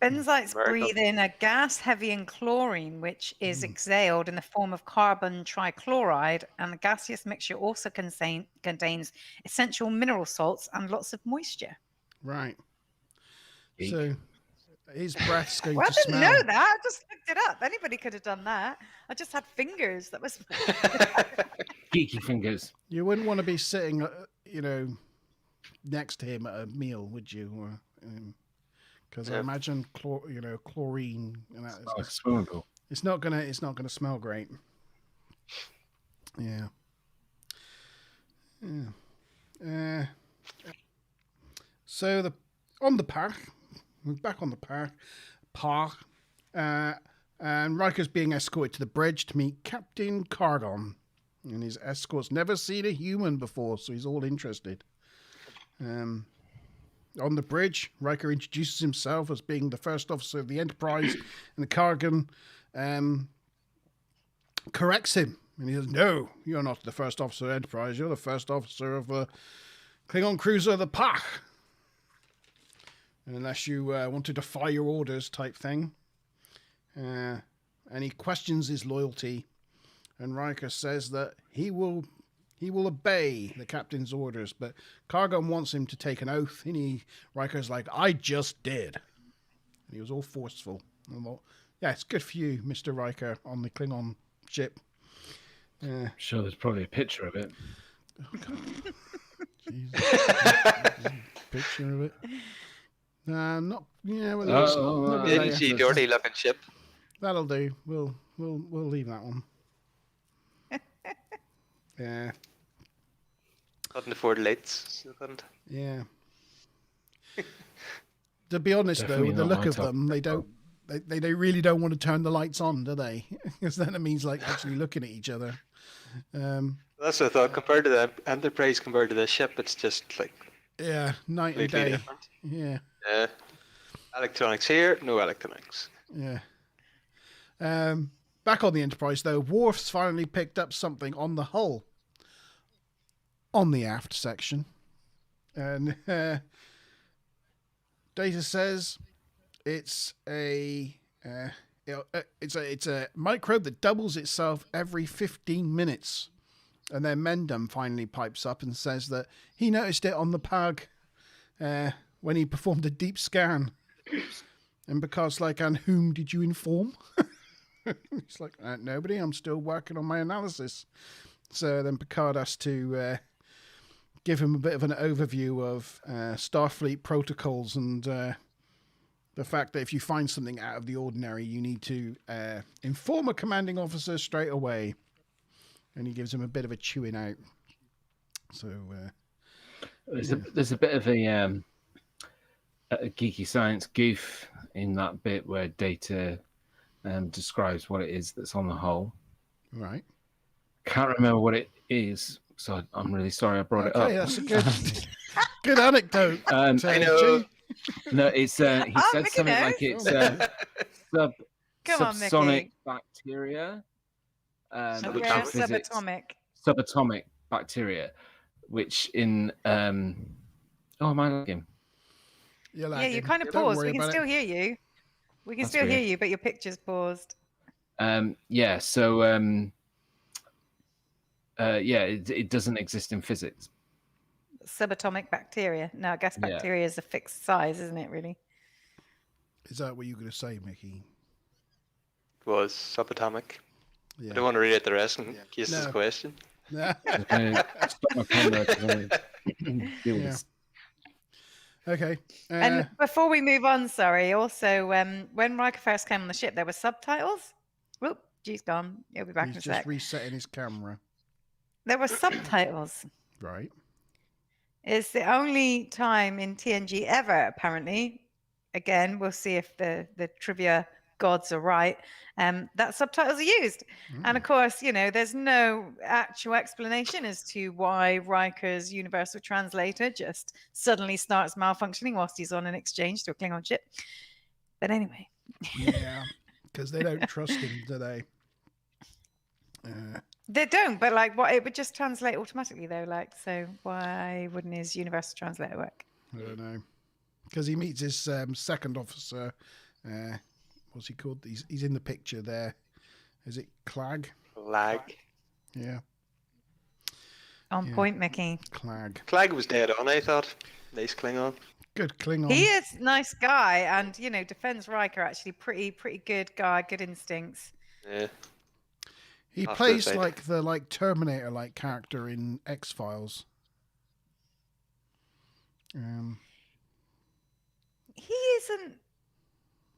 Benzites
Very
breathe in a gas heavy in chlorine, which is exhaled in the form of carbon trichloride, and the gaseous mixture also contains essential mineral salts and lots of moisture.
Right.
Geek.
So his breath's going
Well, I
to
didn't
smell.
know that. I just looked it up. Anybody could have done that. I just had fingers. That was.
Geeky fingers.
You wouldn't want to be sitting, next to him at a meal, would you? Because I
Yeah.
imagine chlorine and that.
Oh, swimming pool.
It's not gonna smell great. Yeah. Yeah. So we're back on the path, and Riker's being escorted to the bridge to meet Captain Cardon, and his escort's never seen a human before, so he's all interested. On the bridge, Riker introduces himself as being the first officer of the Enterprise, and the Kargan corrects him. And he says, "No, you're not the first officer of the Enterprise. You're the first officer of the Klingon cruiser, the Pach. Unless you want to defy your orders type thing." And he questions his loyalty. And Riker says that he will obey the captain's orders. But Kargan wants him to take an oath. And Riker's like, "I just did." And he was all forceful. And I thought, yeah, it's good for you, Mr. Riker, on the Klingon ship.
Sure, there's probably a picture of it.
Oh, God. Jesus. Picture of it. Not. Yeah. Well,
Dingy, dirty looking ship.
that'll do. We'll leave that one. Yeah.
Couldn't afford lights. Couldn't.
Yeah. To be honest,
Definitely
though, with the
not
look
my
of
top.
them, they really don't want to turn the lights on, do they? Because then it means like actually looking at each other.
That's what I thought. Compared to the Enterprise, compared to the ship, it's just like
Yeah, night and
completely
day.
different.
Yeah,
Yeah. Electronics here, no electronics.
yeah. Back on the Enterprise, though, Worf's finally picked up something on the hull, on the aft section, and Data says it's a microbe that doubles itself every 15 minutes. And then Mendham finally pipes up and says that he noticed it on the Pug when he performed a deep scan. And Picard's like, "And whom did you inform?" He's like, "Nobody, I'm still working on my analysis." So then Picard has to give him a bit of an overview of Starfleet protocols and the fact that if you find something out of the ordinary, you need to inform a commanding officer straight away. And he gives him a bit of a chewing out. So
There's a bit of a geeky science goof in that bit where Data describes what it is that's on the hull.
right.
Can't remember what it is, so I'm really sorry I brought it up.
Okay, that's a good anecdote.
I know.
No, it's he said
Mickey
something
knows.
like it's
Come on,
subsonic
Mickey.
bacteria.
Okay,
Subatomic.
physics,
subatomic.
subatomic bacteria, which in oh, am I lagging?
You're
Yeah,
lagging.
you kind of
Don't
paused.
worry
We can
about
still
it.
hear you. We can
That's
still hear
weird.
you, but your picture's paused.
Yeah, so it doesn't exist in physics.
Subatomic bacteria. No, I guess
Yeah.
bacteria is a fixed size, isn't it, really?
Is that what you're going to say, Mickey?
Was subatomic.
Yeah.
I don't want to read out the rest in case
No.
there's a question.
Yeah.
I'm gonna stop my camera 'cause I'm gonna deal with
Yeah.
this.
Okay.
And before we move on, sorry, also, when Riker first came on the ship, there were subtitles. Whoop, G's gone. He'll be back in
he's
a
just
sec.
resetting his camera.
There were subtitles.
Right.
It's the only time in TNG ever, apparently. Again, we'll see if the trivia gods are right. That subtitles are used. And of course, there's no actual explanation as to why Riker's universal translator just suddenly starts malfunctioning whilst he's on an exchange to a Klingon ship. But anyway.
Yeah. Because they don't trust him, do they?
They don't, but what it would just translate automatically though. So why wouldn't his universal translator work?
I don't know. Because he meets his second officer. What's he called? He's in the picture there. Is it Clag?
Lag.
Yeah,
On
Yeah.
point, Mickey.
Clag.
Clag was dead on, I thought. Nice Klingon.
Good Klingon.
He is a nice guy, and defends Riker actually pretty good guy, good instincts.
Yeah.
He
After
plays
the
like the Terminator character in X-Files.
He isn't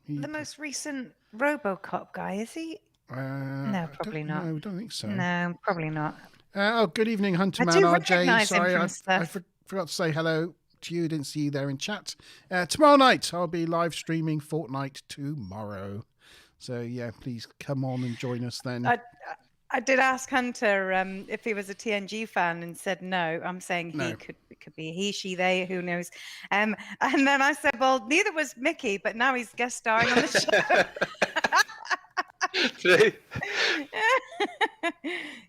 He,
the most recent RoboCop guy, is he?
no,
probably not.
No, I don't think so.
No, probably not.
Good evening, Hunter
I
Man
do
RJ.
recognise him
Sorry,
from
I
stuff.
forgot to say hello to you. Didn't see you there in chat. Tomorrow night, I'll be live streaming Fortnite tomorrow. So, yeah, please come on and join us then.
I I did ask Hunter if he was a TNG fan and said no. I'm saying
No.
it could be he, she, they, who knows. And then I said, well, neither was Mickey, but now he's guest starring on the show.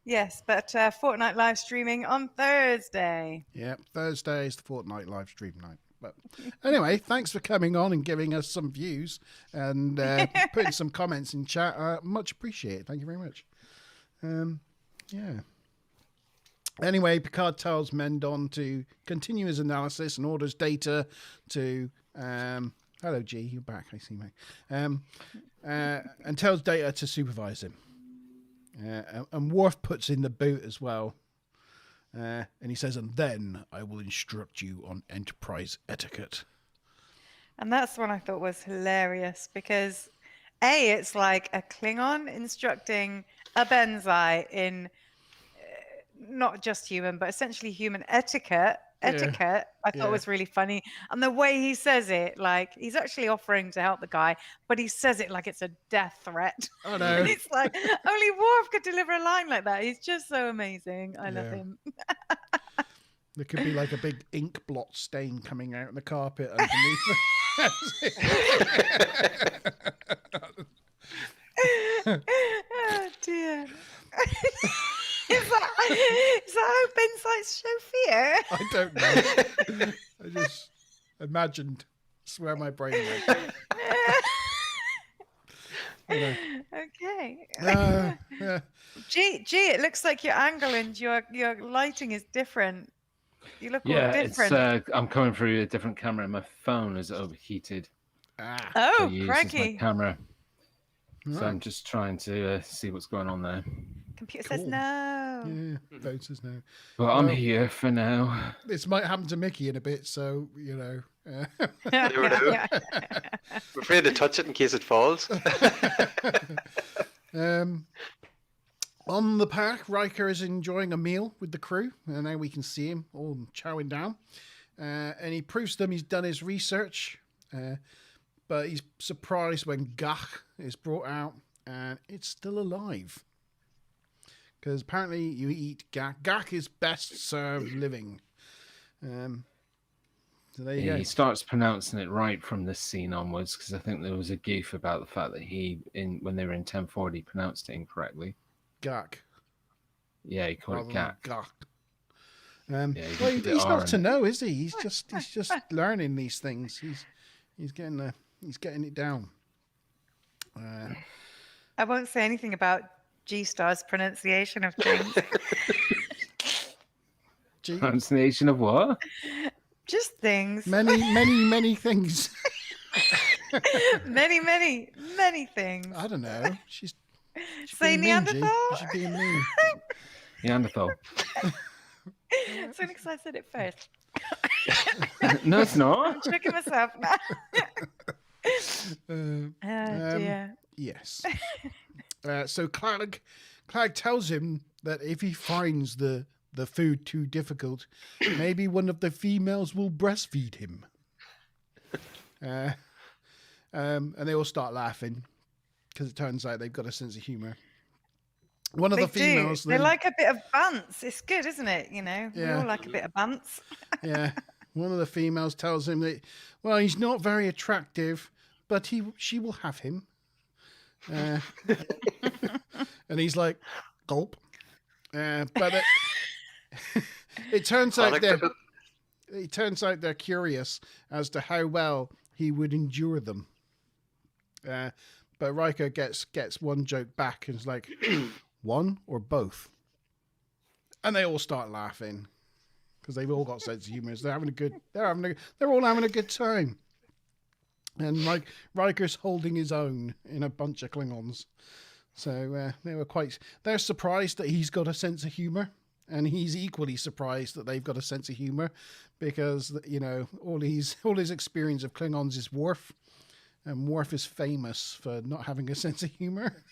Yes, but Fortnite live streaming on Thursday.
Yeah, Thursday is the Fortnite live stream night. But anyway, thanks for coming on and giving us some views and putting some comments in chat. Much appreciated. Thank you very much. Yeah. Anyway, Picard tells Mendon to continue his analysis and orders Data to... hello, G. You're back. I see, mate. And tells Data to supervise him. And Worf puts in the boot as well. And he says, and then I will instruct you on Enterprise etiquette.
And that's one I thought was hilarious because, A, it's like a Klingon instructing a Benzai in not just human, but essentially human etiquette. I thought was really funny. And the way he says it, like he's actually offering to help the guy, but he says it like it's a death threat.
Oh, no.
And it's like only Worf could deliver a line like that. He's just so amazing. I love him.
There could be like a big ink blot stain coming out on the carpet underneath.
Oh dear. Is that how Benzai's show fear?
I don't know. I just imagined. Swear my brain went.
Okay.
Yeah.
Gee, it looks like your angle and your lighting is different. You look all different.
It's I'm coming through a different camera. My phone is overheated.
Oh, crikey.
My camera.
Right.
So I'm just trying to see what's going on there.
Computer says
Cool.
no.
Yeah, phone says no.
But I'm here for now.
This might happen to Mickey in a bit, so, you know.
Never know. I'm afraid to touch it in case it falls.
On the park, Riker is enjoying a meal with the crew, and now we can see him all chowing down. And he proves to them he's done his research, but he's surprised when Gach is brought out and it's still alive. Because apparently you eat Gach. Gach is best served living. So there you go.
He starts pronouncing it right from this scene onwards, because I think there was a goof about the fact that when they were in 1040, pronounced it incorrectly.
Gach.
Yeah, he called it Gach.
Gach.
Yeah,
Well,
he
he's not to know, is he? He's just learning these things. He's getting it down.
I won't say anything about G-Star's pronunciation of things.
Pronunciation of what?
Just things.
Many things.
many things.
I don't know. She's
Say
being mean, G.
Neanderthal?
She's being mean.
Neanderthal.
It's only because I said it first.
No, it's not.
I'm tricking myself now. Oh dear.
Yes. So Clag tells him that if he finds the food too difficult, maybe one of the females will breastfeed him. And they all start laughing because it turns out they've got a sense of humor. One of the females...
They like a bit of bants. It's good, isn't it? You know, we all like a bit of bants.
Yeah. One of the females tells him that, well, he's not very attractive, but she will have him. And he's like, gulp. But it turns out they're curious as to how well he would endure them. But Riker gets one joke back and is like, one or both? And they all start laughing because they've all got sense of humor. They're all having a good time. And like Riker's holding his own in a bunch of Klingons. So they're surprised that he's got a sense of humor, and he's equally surprised that they've got a sense of humor because, you know, all his experience of Klingons is Worf, and Worf is famous for not having a sense of humor.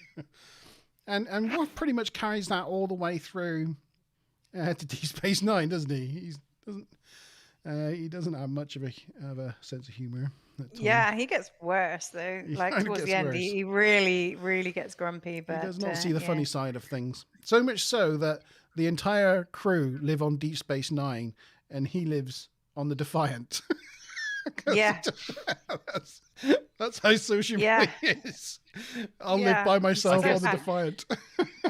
and Worf pretty much carries that all the way through to Deep Space Nine, doesn't he? He doesn't have much of a sense of humor.
Yeah, he gets worse though.
He
Like
kinda
towards
gets
the end,
worse.
he really, really gets grumpy. But
He does not see the
yeah.
funny side of things. So much so that the entire crew live on Deep Space Nine, and he lives on the Defiant.
Yeah.
That's how social
Yeah.
media is. I'll
Yeah,
live by myself
so
on the
sad.
Defiant.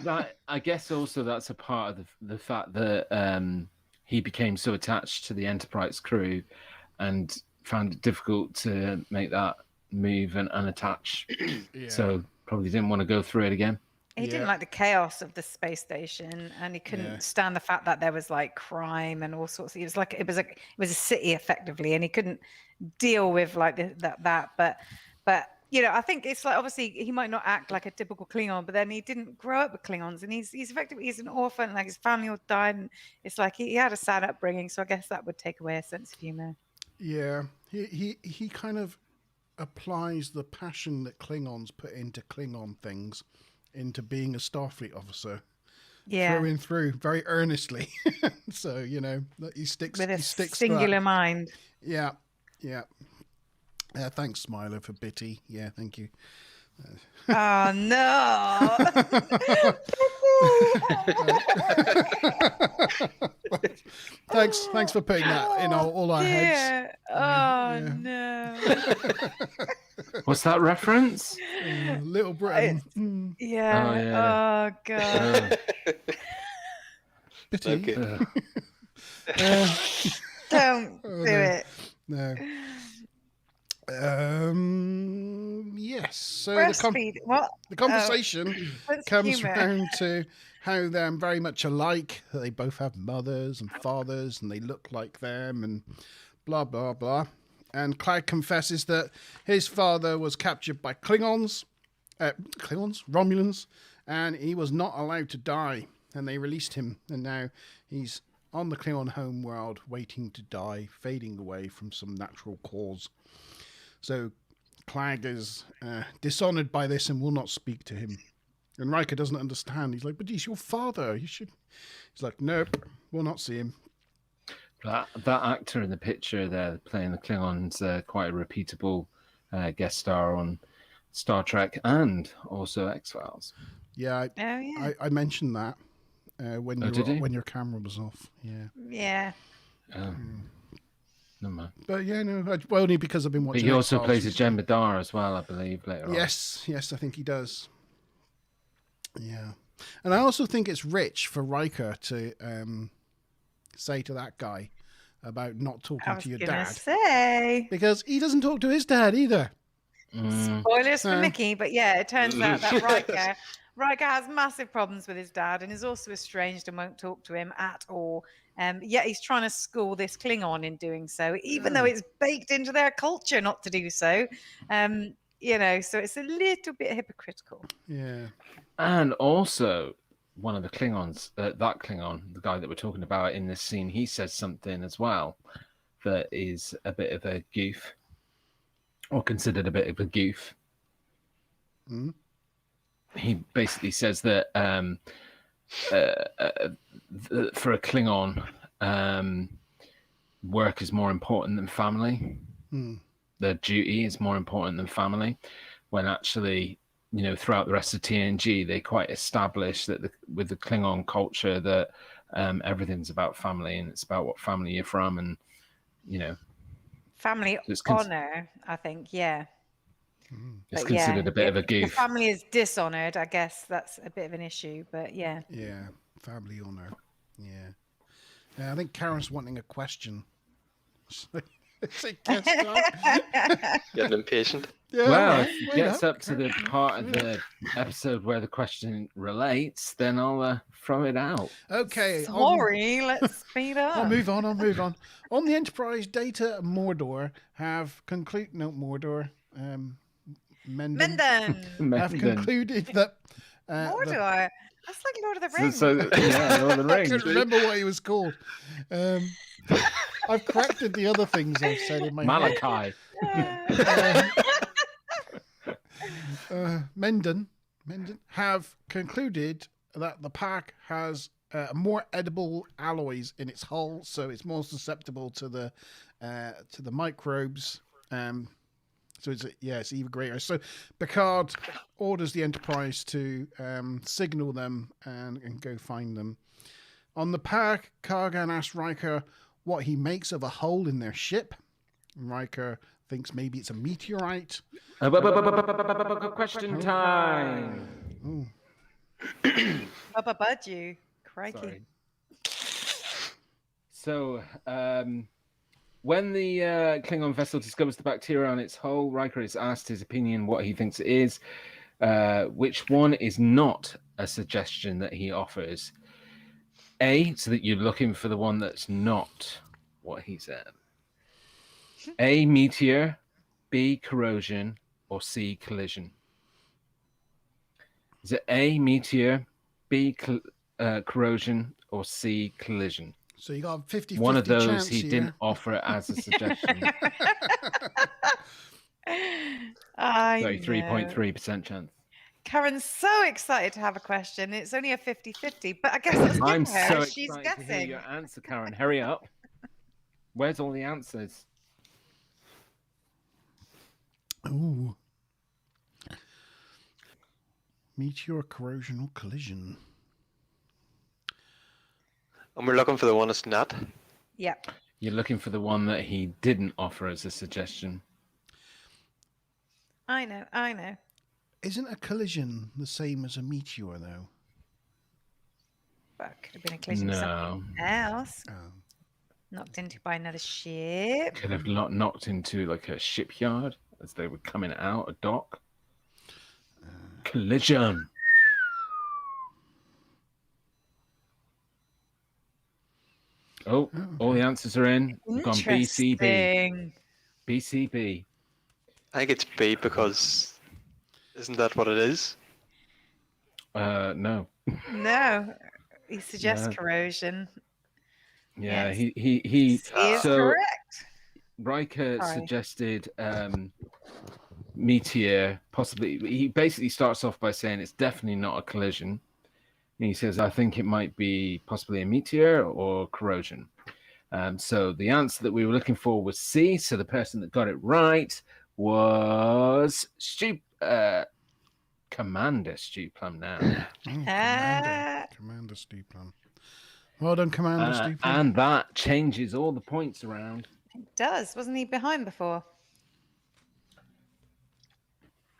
That, I guess also that's a part of the fact that he became so attached to the Enterprise crew and found it difficult to make that move and unattach.
Yeah.
So probably didn't want to go through it again.
He didn't like the chaos of the space station, and he couldn't stand the fact that there was like crime and all sorts. It was like it was a city effectively, and he couldn't deal with like that. But you know, I think it's like obviously he might not act like a typical Klingon, but then he didn't grow up with Klingons, and he's effectively an orphan. Like his family all died, and it's like he had a sad upbringing. So I guess that would take away a sense of humor.
Yeah, he kind of applies the passion that Klingons put into Klingon things into being a Starfleet officer.
Yeah,
Through and through, very earnestly. So you know that he sticks
with a
sticks
singular
to
mind.
that. Yeah. Thanks, Smiler, for Bitty. Yeah, thank you.
Oh no!
Thanks for putting that in all our heads.
Oh no!
What's that reference?
Little Britain.
Yeah.
Oh, yeah.
Oh god.
Bitty.
Okay.
Don't do
no.
it.
No. Yes. So
Breastfeed. What?
the conversation
That's
comes
humour.
round to how they're very much alike. They both have mothers and fathers, and they look like them, and blah blah blah. And Clyde confesses that his father was captured by Romulans, and he was not allowed to die, and they released him, and now he's on the Klingon homeworld, waiting to die, fading away from some natural cause. So Clag is dishonoured by this and will not speak to him. And Riker doesn't understand. He's like, but he's your father. You should. He's like, nope, we'll not see him.
That actor in the picture there playing the Klingons, quite a repeatable guest star on Star Trek and also X-Files.
Yeah, I mentioned that when your camera was off. Yeah.
Yeah.
Never mind.
But yeah, no, only because I've been watching.
But he also
X-Files
plays a
recently.
Jen Madar as well, I believe, later on.
Yes, I think he does. Yeah. And I also think it's rich for Riker to say to that guy about not talking to your dad.
Say.
Because he doesn't talk to his dad either.
Spoilers for Mickey, but yeah, it turns out that Riker has massive problems with his dad and is also estranged and won't talk to him at all. Yet he's trying to school this Klingon in doing so, even though it's baked into their culture not to do so. You know, so it's a little bit hypocritical.
Yeah.
And also, one of the Klingons, that Klingon, the guy that we're talking about in this scene, he says something as well that is a bit of a goof, or considered a bit of a goof.
Mm.
He basically says that for a Klingon, work is more important than family.
Mm.
Their duty is more important than family, when actually, you know, throughout the rest of TNG, they quite establish that with the Klingon culture that everything's about family, and it's about what family you're from, and you know,
Family honor, I think, yeah.
It's
But
considered a bit of a
if
goof.
the family is dishonored, I guess that's a bit of an issue, but yeah.
Yeah, family honor. Yeah. I think Karen's wanting a question.
Getting impatient.
Yeah,
Well, if it gets up to the part of the episode where the question relates, then I'll throw it out.
Okay.
Sorry, let's speed up.
I'll move on. On the Enterprise, Data and Mordor have concluded. No, Mordor. Mendon. Have concluded that.
Mordor. That's like Lord of the Rings.
Yeah, Lord of the
I
Rings.
can't remember what he was called. I've corrected the other things I've said in my head.
Malachi.
Mendon have concluded that the pack has more edible alloys in its hull, so it's more susceptible to the microbes. So it's even greater. So Picard orders the Enterprise to signal them and go find them. On the pack, Kargan asks Riker what he makes of a hole in their ship. Riker thinks maybe it's a meteorite.
Question time.
Ooh.
Bud you. Crikey.
Sorry. So, when the Klingon vessel discovers the bacteria on its hull, Riker is asked his opinion, what he thinks it is. Which one is not a suggestion that he offers? A, so that you're looking for the one that's not what he said. A, meteor. B, corrosion. Or C, collision. Is it A, meteor, B, corrosion, or C, collision?
So you got a 50-50
One of those
chance
he
here.
didn't offer it as a suggestion. 33.3% chance.
Karen's so excited to have a question. It's only a 50-50, but I guess that's good
I'm
for her.
so
She's
excited to hear
guessing.
your answer, Karen. Hurry up. Where's all the answers?
Ooh. Meteor, corrosion, or collision.
And we're looking for the one that's not.
Yep.
You're looking for the one that he didn't offer as a suggestion.
I know.
Isn't a collision the same as a meteor, though?
But it could have been a collision with something else.
Oh.
Knocked into by another ship.
Could have knocked into like a shipyard as they were coming out a dock. Collision. Oh, all the answers are in. We've gone BCB.
Interesting.
BCB.
I think it's B because isn't that what it is?
No.
No. He suggests
No.
corrosion.
Yeah,
Yes.
he
Is
so
correct.
Riker
Sorry.
suggested meteor, possibly. He basically starts off by saying it's definitely not a collision. And he says, I think it might be possibly a meteor or corrosion. So the answer that we were looking for was C. So the person that got it right was Commander Stu Plum now.
Commander Steve Plum. Well done, Commander Steve Plum.
And that changes all the points around.
It does. Wasn't he behind before?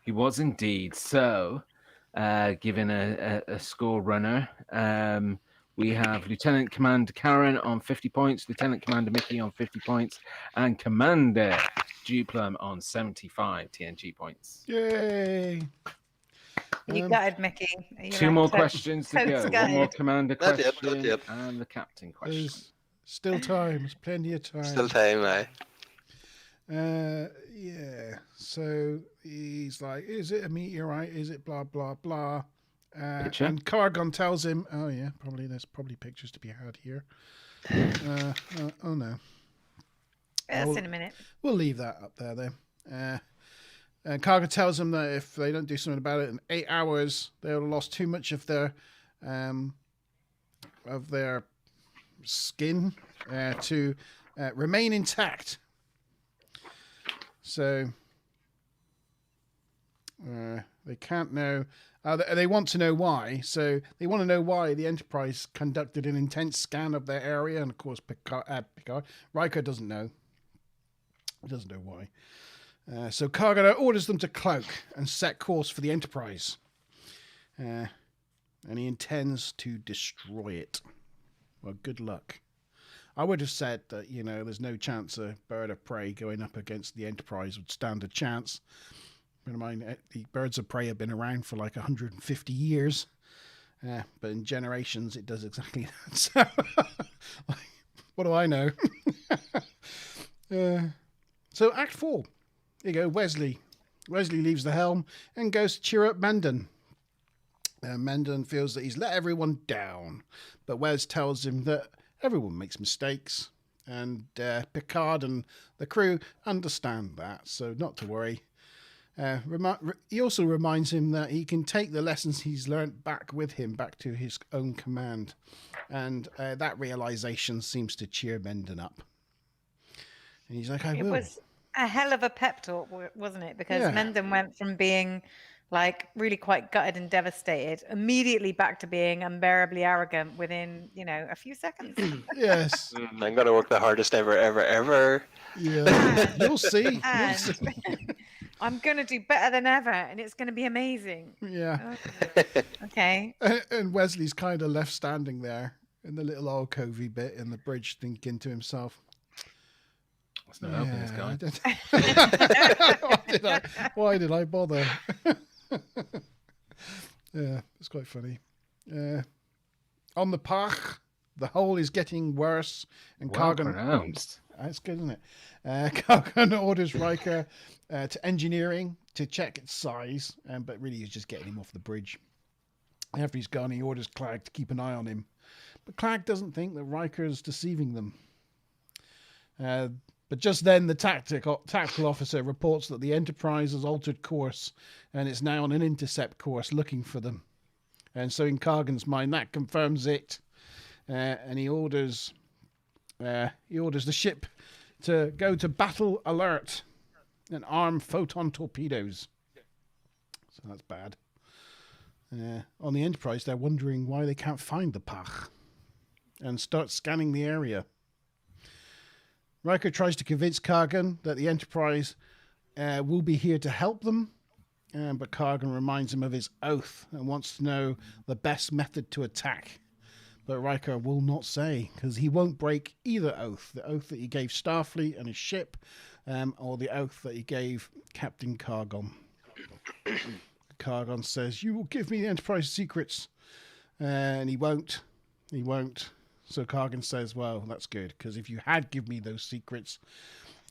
He was indeed. So, given a score runner, we have Lieutenant Commander Karen on 50 points, Lieutenant Commander Mickey on 50 points, and Commander Duplum on 75 TNG points.
Yay!
You gutted, Mickey. Are you
Two
like
more
to-
questions to go.
totes
One more
gutted?
Commander
Not yet,
question
not yet.
and the Captain question.
There's still time. There's plenty of time.
Still time, aye.
Yeah. So he's like, is it a meteorite? Is it blah, blah, blah?
Picture?
And Kargon tells him, oh, yeah, there's probably pictures to be had here. Oh, no.
That's in a minute.
We'll leave that up there, then. And Kargon tells him that if they don't do something about it in 8 hours, they'll have lost too much of their skin to remain intact. So they can't know. They want to know why. So they want to know why the Enterprise conducted an intense scan of their area. And of course, Riker doesn't know. He doesn't know why. So Kargan orders them to cloak and set course for the Enterprise. And he intends to destroy it. Well, good luck. I would have said that, there's no chance a bird of prey going up against the Enterprise would stand a chance. Bear in mind, the birds of prey have been around for like 150 years. But in generations, it does exactly that. So, what do I know? So Act 4. Here you go, Wesley. Wesley leaves the helm and goes to cheer up Mendon. Mendon feels that he's let everyone down. But Wes tells him that everyone makes mistakes. And Picard and the crew understand that, so not to worry. He also reminds him that he can take the lessons he's learnt back with him, back to his own command. And that realization seems to cheer Mendon up. And he's like, I will.
It was a hell of a pep talk, wasn't it? Because Mendon went from being like really quite gutted and devastated immediately back to being unbearably arrogant within, a few seconds.
Yes.
I'm going to work the hardest ever.
Yeah. You'll see.
And I'm going to do better than ever, and it's going to be amazing.
Yeah.
Okay.
And Wesley's kind of left standing there in the little alcovey bit in the bridge, thinking to himself,
"There's no helping this guy.
Why did I bother?" Yeah, it's quite funny. On the Pach, the hole is getting worse, and
Well
Kargan.
pronounced.
That's good, isn't it? Kargan orders Riker to engineering to check its size, but really he's just getting him off the bridge. After he's gone, he orders Clag to keep an eye on him, but Clag doesn't think that Riker's deceiving them. But just then, the tactical officer reports that the Enterprise has altered course and it's now on an intercept course looking for them. And so in Kargan's mind, that confirms it. And he orders the ship to go to battle alert and arm photon torpedoes. So that's bad. On the Enterprise, they're wondering why they can't find the Pach and start scanning the area. Riker tries to convince Kargan that the Enterprise will be here to help them, but Kargan reminds him of his oath and wants to know the best method to attack. But Riker will not say, because he won't break either oath, the oath that he gave Starfleet and his ship, or the oath that he gave Captain Kargan. Kargan says, "You will give me the Enterprise secrets," and he won't. He won't. So Kargan says, "Well, that's good, because if you had given me those secrets,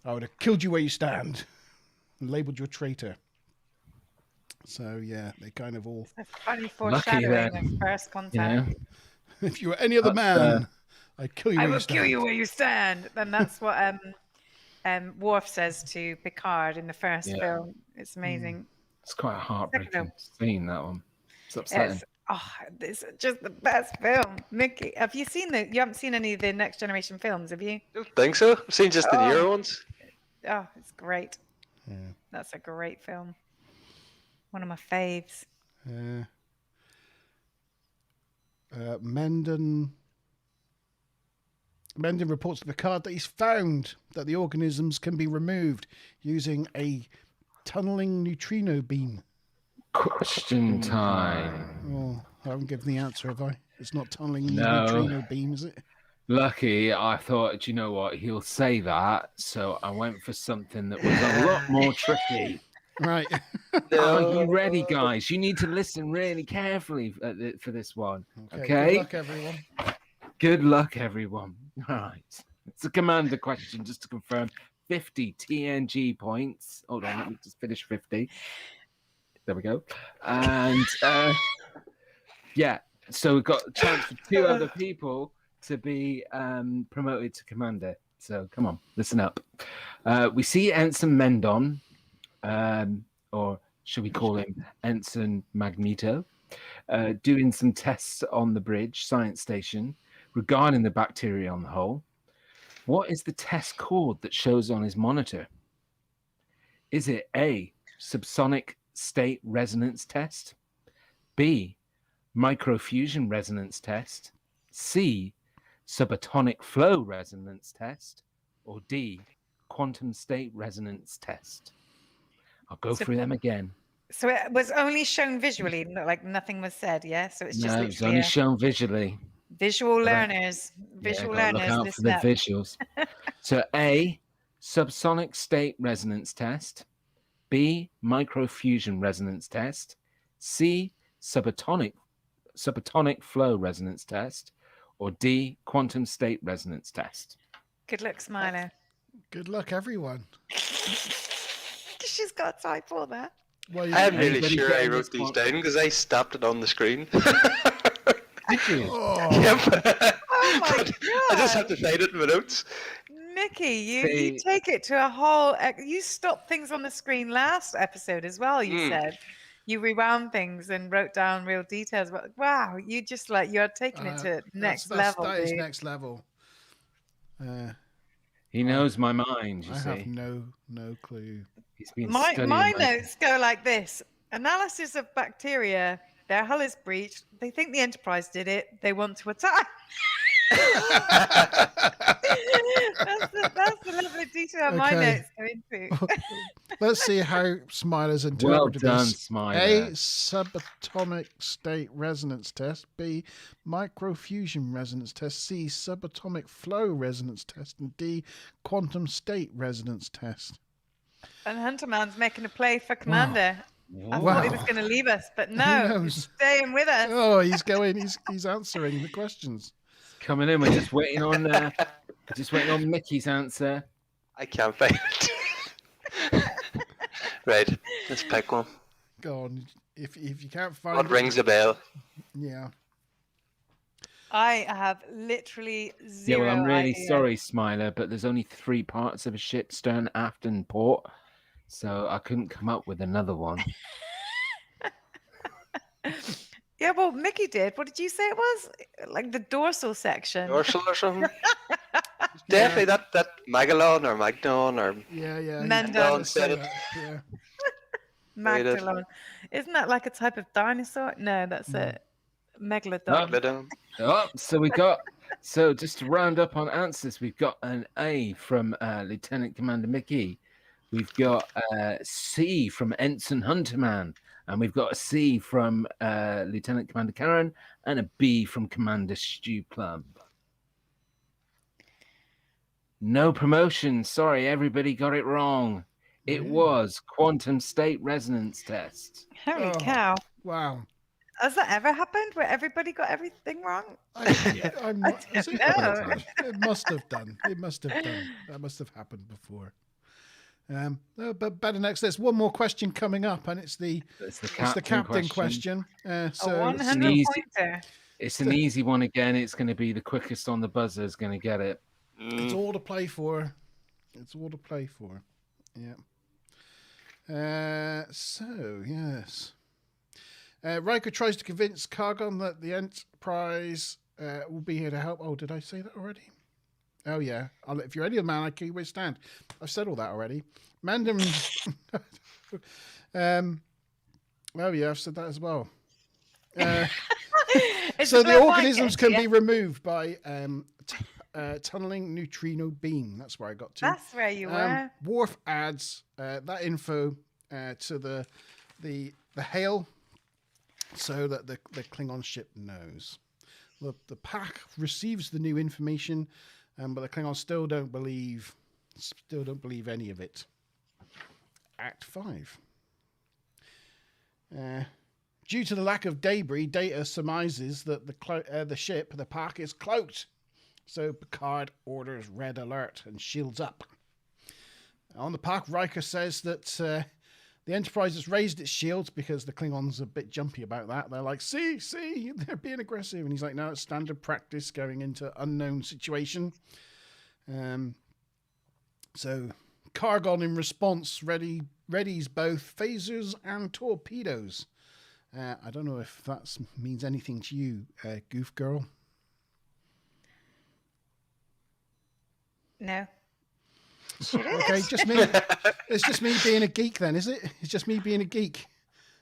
I would have killed you where you stand and labelled you a traitor." So, yeah, they kind of all...
That's funny foreshadowing of first contact.
If you were any other man, I'd kill you where you stand.
I will kill you where you stand. And that's what Worf says to Picard in the first film. It's amazing.
It's quite a heartbreaking scene, that one. It's upsetting.
This is just the best film. Mickey, have you seen you haven't seen any of the Next Generation films, have you?
I don't think so. I've seen just the newer ones.
Oh, it's great.
Yeah.
That's a great film. One of my faves.
Mendon reports to Picard that he's found that the organisms can be removed using tunneling neutrino beam.
Question time.
Oh, I haven't given the answer, have I? It's not tunneling neutrino beam, is it?
Lucky, I thought, do you know what? He'll say that, so I went for something that was a lot more tricky.
Right.
Are you ready, guys? You need to listen really carefully for this one. Okay?
Good luck, everyone.
Good luck, everyone. All right. It's a commander question, just to confirm. 50 TNG points. Hold on, let me just finish 50. There we go. And so we've got a chance for 2 other people to be promoted to commander. So come on, listen up. We see Ensign Mendon, or should we call him Ensign Magneto, doing some tests on the bridge science station regarding the bacteria on the hull. What is the test called that shows on his monitor? Is it A, subsonic state resonance test, B, microfusion resonance test, C, subatomic flow resonance test, or D, quantum state resonance test? I'll go through them again.
So it was only shown visually, like nothing was said, yeah? So it's just
it's only shown visually.
Visual learners. Visual learners.
Look out for the visuals. So A, subsonic state resonance test, B, microfusion resonance test, C, subatomic flow resonance test, or D, quantum state resonance test.
Good luck, Smiler.
Good luck, everyone.
She's got time for that.
Well,
I'm really sure I wrote these down because I stopped it on the screen.
Did you?
Oh.
Yep.
Oh my God.
I just have to find it in my notes.
Mickey, you
See-
take it to a whole. You stopped things on the screen last episode as well. You
Mm.
said you rewound things and wrote down real details. But wow, you just you're taking it to next level.
That is
dude.
next level.
He knows my mind, you
I
see.
have no clue.
He's been
My
studying
notes go like this: analysis of bacteria. Their hull is breached. They think the Enterprise did it. They want to attack. That's the level of detail my
Okay.
notes go into.
Let's see how Smiler's
Well
interpreted
done,
this.
Smiler.
A, subatomic state resonance test. B, microfusion resonance test. C, subatomic flow resonance test. And D, quantum state resonance test.
And Hunterman's making a play for Commander. I
Wow.
thought he was going to leave us, but
Who
no,
knows?
he's staying with us.
Oh, he's going. He's answering the questions.
Coming in, we're just waiting on Mickey's answer.
I can't find it. Right, let's pick one.
Go on. If you can't find
What
it,
rings a bell?
yeah.
I have literally zero.
Yeah, well, I'm really
idea.
sorry, Smiler, but there's only 3 parts of a ship: stern, aft, and port. So I couldn't come up with another one.
Yeah, well, Mickey did. What did you say it was? Like the dorsal section.
Dorsal or something? Definitely that Magellan or Magnon or
Yeah.
Mendon.
you said it, yeah.
Magdalon. Isn't that like a type of dinosaur? No, that's a megalodon.
Megalodon.
Oh, so just to round up on answers, we've got an A from Lieutenant Commander Mickey. We've got a C from Ensign Hunterman, and we've got a C from Lieutenant Commander Karen, and a B from Commander Stu Plum. No promotion. Sorry, everybody got it wrong. It was quantum state resonance test.
Holy
Oh.
cow.
Wow.
Has that ever happened where everybody got everything wrong?
I'm not,
I don't know.
it must have done. It must have done. That must have happened before. No, but better next. There's one more question coming up, and it's the captain question.
A
So
100
easy.
pointer.
It's an easy one again. It's going to be the quickest on the buzzer is going to get it.
it's all to play for. It's all to play for. Yeah. So yes. Riker tries to convince Cargon that the Enterprise will be here to help. Oh, did I say that already? Oh, yeah. If you're any man, I can withstand. I've said all that already. Mandem. Oh, yeah, I've said that as well. So the organisms can be removed by tunneling neutrino beam. That's where I got to.
That's where you were.
Worf adds that info to the hail so that the Klingon ship knows. The pack receives the new information, but the Klingons still don't believe any of it. Act 5. Due to the lack of debris, Data surmises that the pack is cloaked. So Picard orders red alert and shields up. On the pack, Riker says that the Enterprise has raised its shields because the Klingons are a bit jumpy about that. They're like, see, they're being aggressive. And he's like, no, it's standard practice going into unknown situation. So Cargon, in response, readies both phasers and torpedoes. I don't know if that means anything to you, Goof Girl.
No.
Okay, just me. It's just me being a geek then, is it? It's just me being a geek.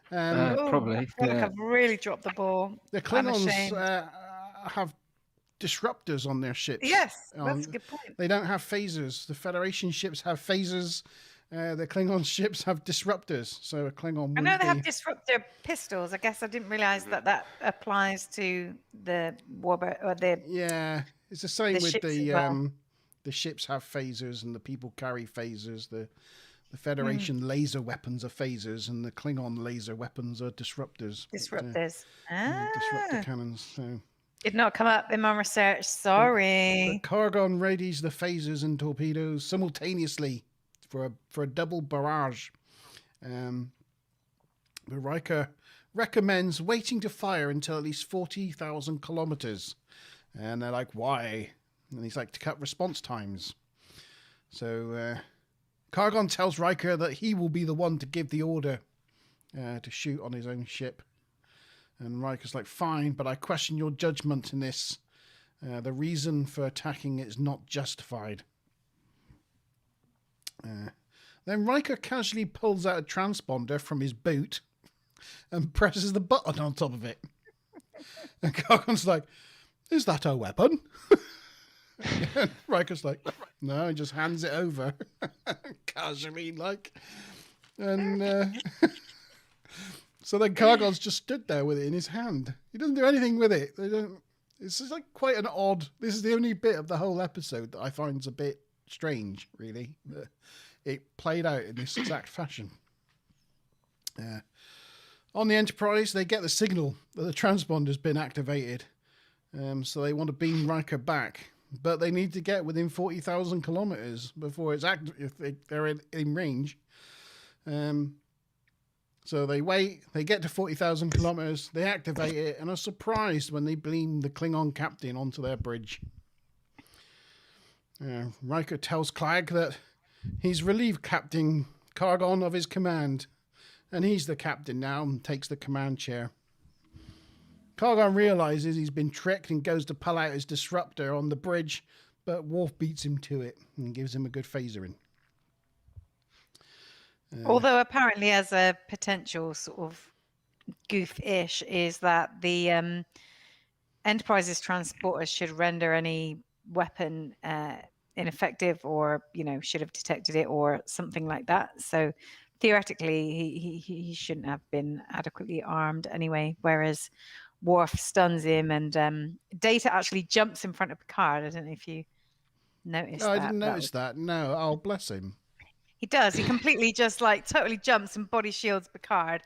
Probably.
I feel like I've really dropped the ball.
The
I'm
Klingons
ashamed.
have disruptors on their ships.
Yes, that's a good point.
They don't have phasers. The Federation ships have phasers. The Klingon ships have disruptors. So a Klingon.
I know they have disruptor pistols. I guess I didn't realize that applies to the warbird or the.
Yeah, it's the same
the
with
ships
the
as well.
the ships have phasers and the people carry phasers. The Federation laser weapons are phasers and the Klingon laser weapons are disruptors.
Disruptors.
Disruptor cannons. So.
Did not come up in my research. Sorry.
The Cargon readies the phasers and torpedoes simultaneously for a double barrage. The Riker recommends waiting to fire until at least 40,000 kilometers. And they're like, why? And he's like, to cut response times. So Kargon tells Riker that he will be the one to give the order to shoot on his own ship. And Riker's like, fine, but I question your judgment in this. The reason for attacking is not justified. Then Riker casually pulls out a transponder from his boot and presses the button on top of it. And Kargon's like, is that a weapon? And Riker's like, no, he just hands it over. Casually, like. And so then Kargon's just stood there with it in his hand. He doesn't do anything with it. It's just like quite an odd... This is the only bit of the whole episode that I find is a bit strange, really. It played out in this exact fashion. On the Enterprise, they get the signal that the transponder's been activated. So they want to beam Riker back. But they need to get within 40,000 kilometers before it's active, if they're in range. So they wait, they get to 40,000 kilometers, they activate it, and are surprised when they beam the Klingon captain onto their bridge. Riker tells Clag that he's relieved Captain Kargon of his command, and he's the captain now and takes the command chair. Kargon realizes he's been tricked and goes to pull out his disruptor on the bridge, but Worf beats him to it and gives him a good phasering.
Although apparently as a potential sort of goof-ish is that the Enterprise's transporters should render any weapon ineffective, or, you know, should have detected it or something like that. So theoretically, he shouldn't have been adequately armed anyway, whereas Worf stuns him, and Data actually jumps in front of Picard. I don't know if you noticed that.
I didn't notice that. No. Oh, bless him.
He does. He completely just like totally jumps and body shields Picard.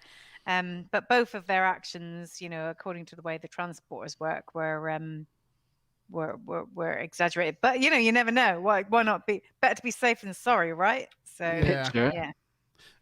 But both of their actions, you know, according to the way the transporters work, were exaggerated. But you know, you never know. Why not be better to be safe than sorry, right? So yeah.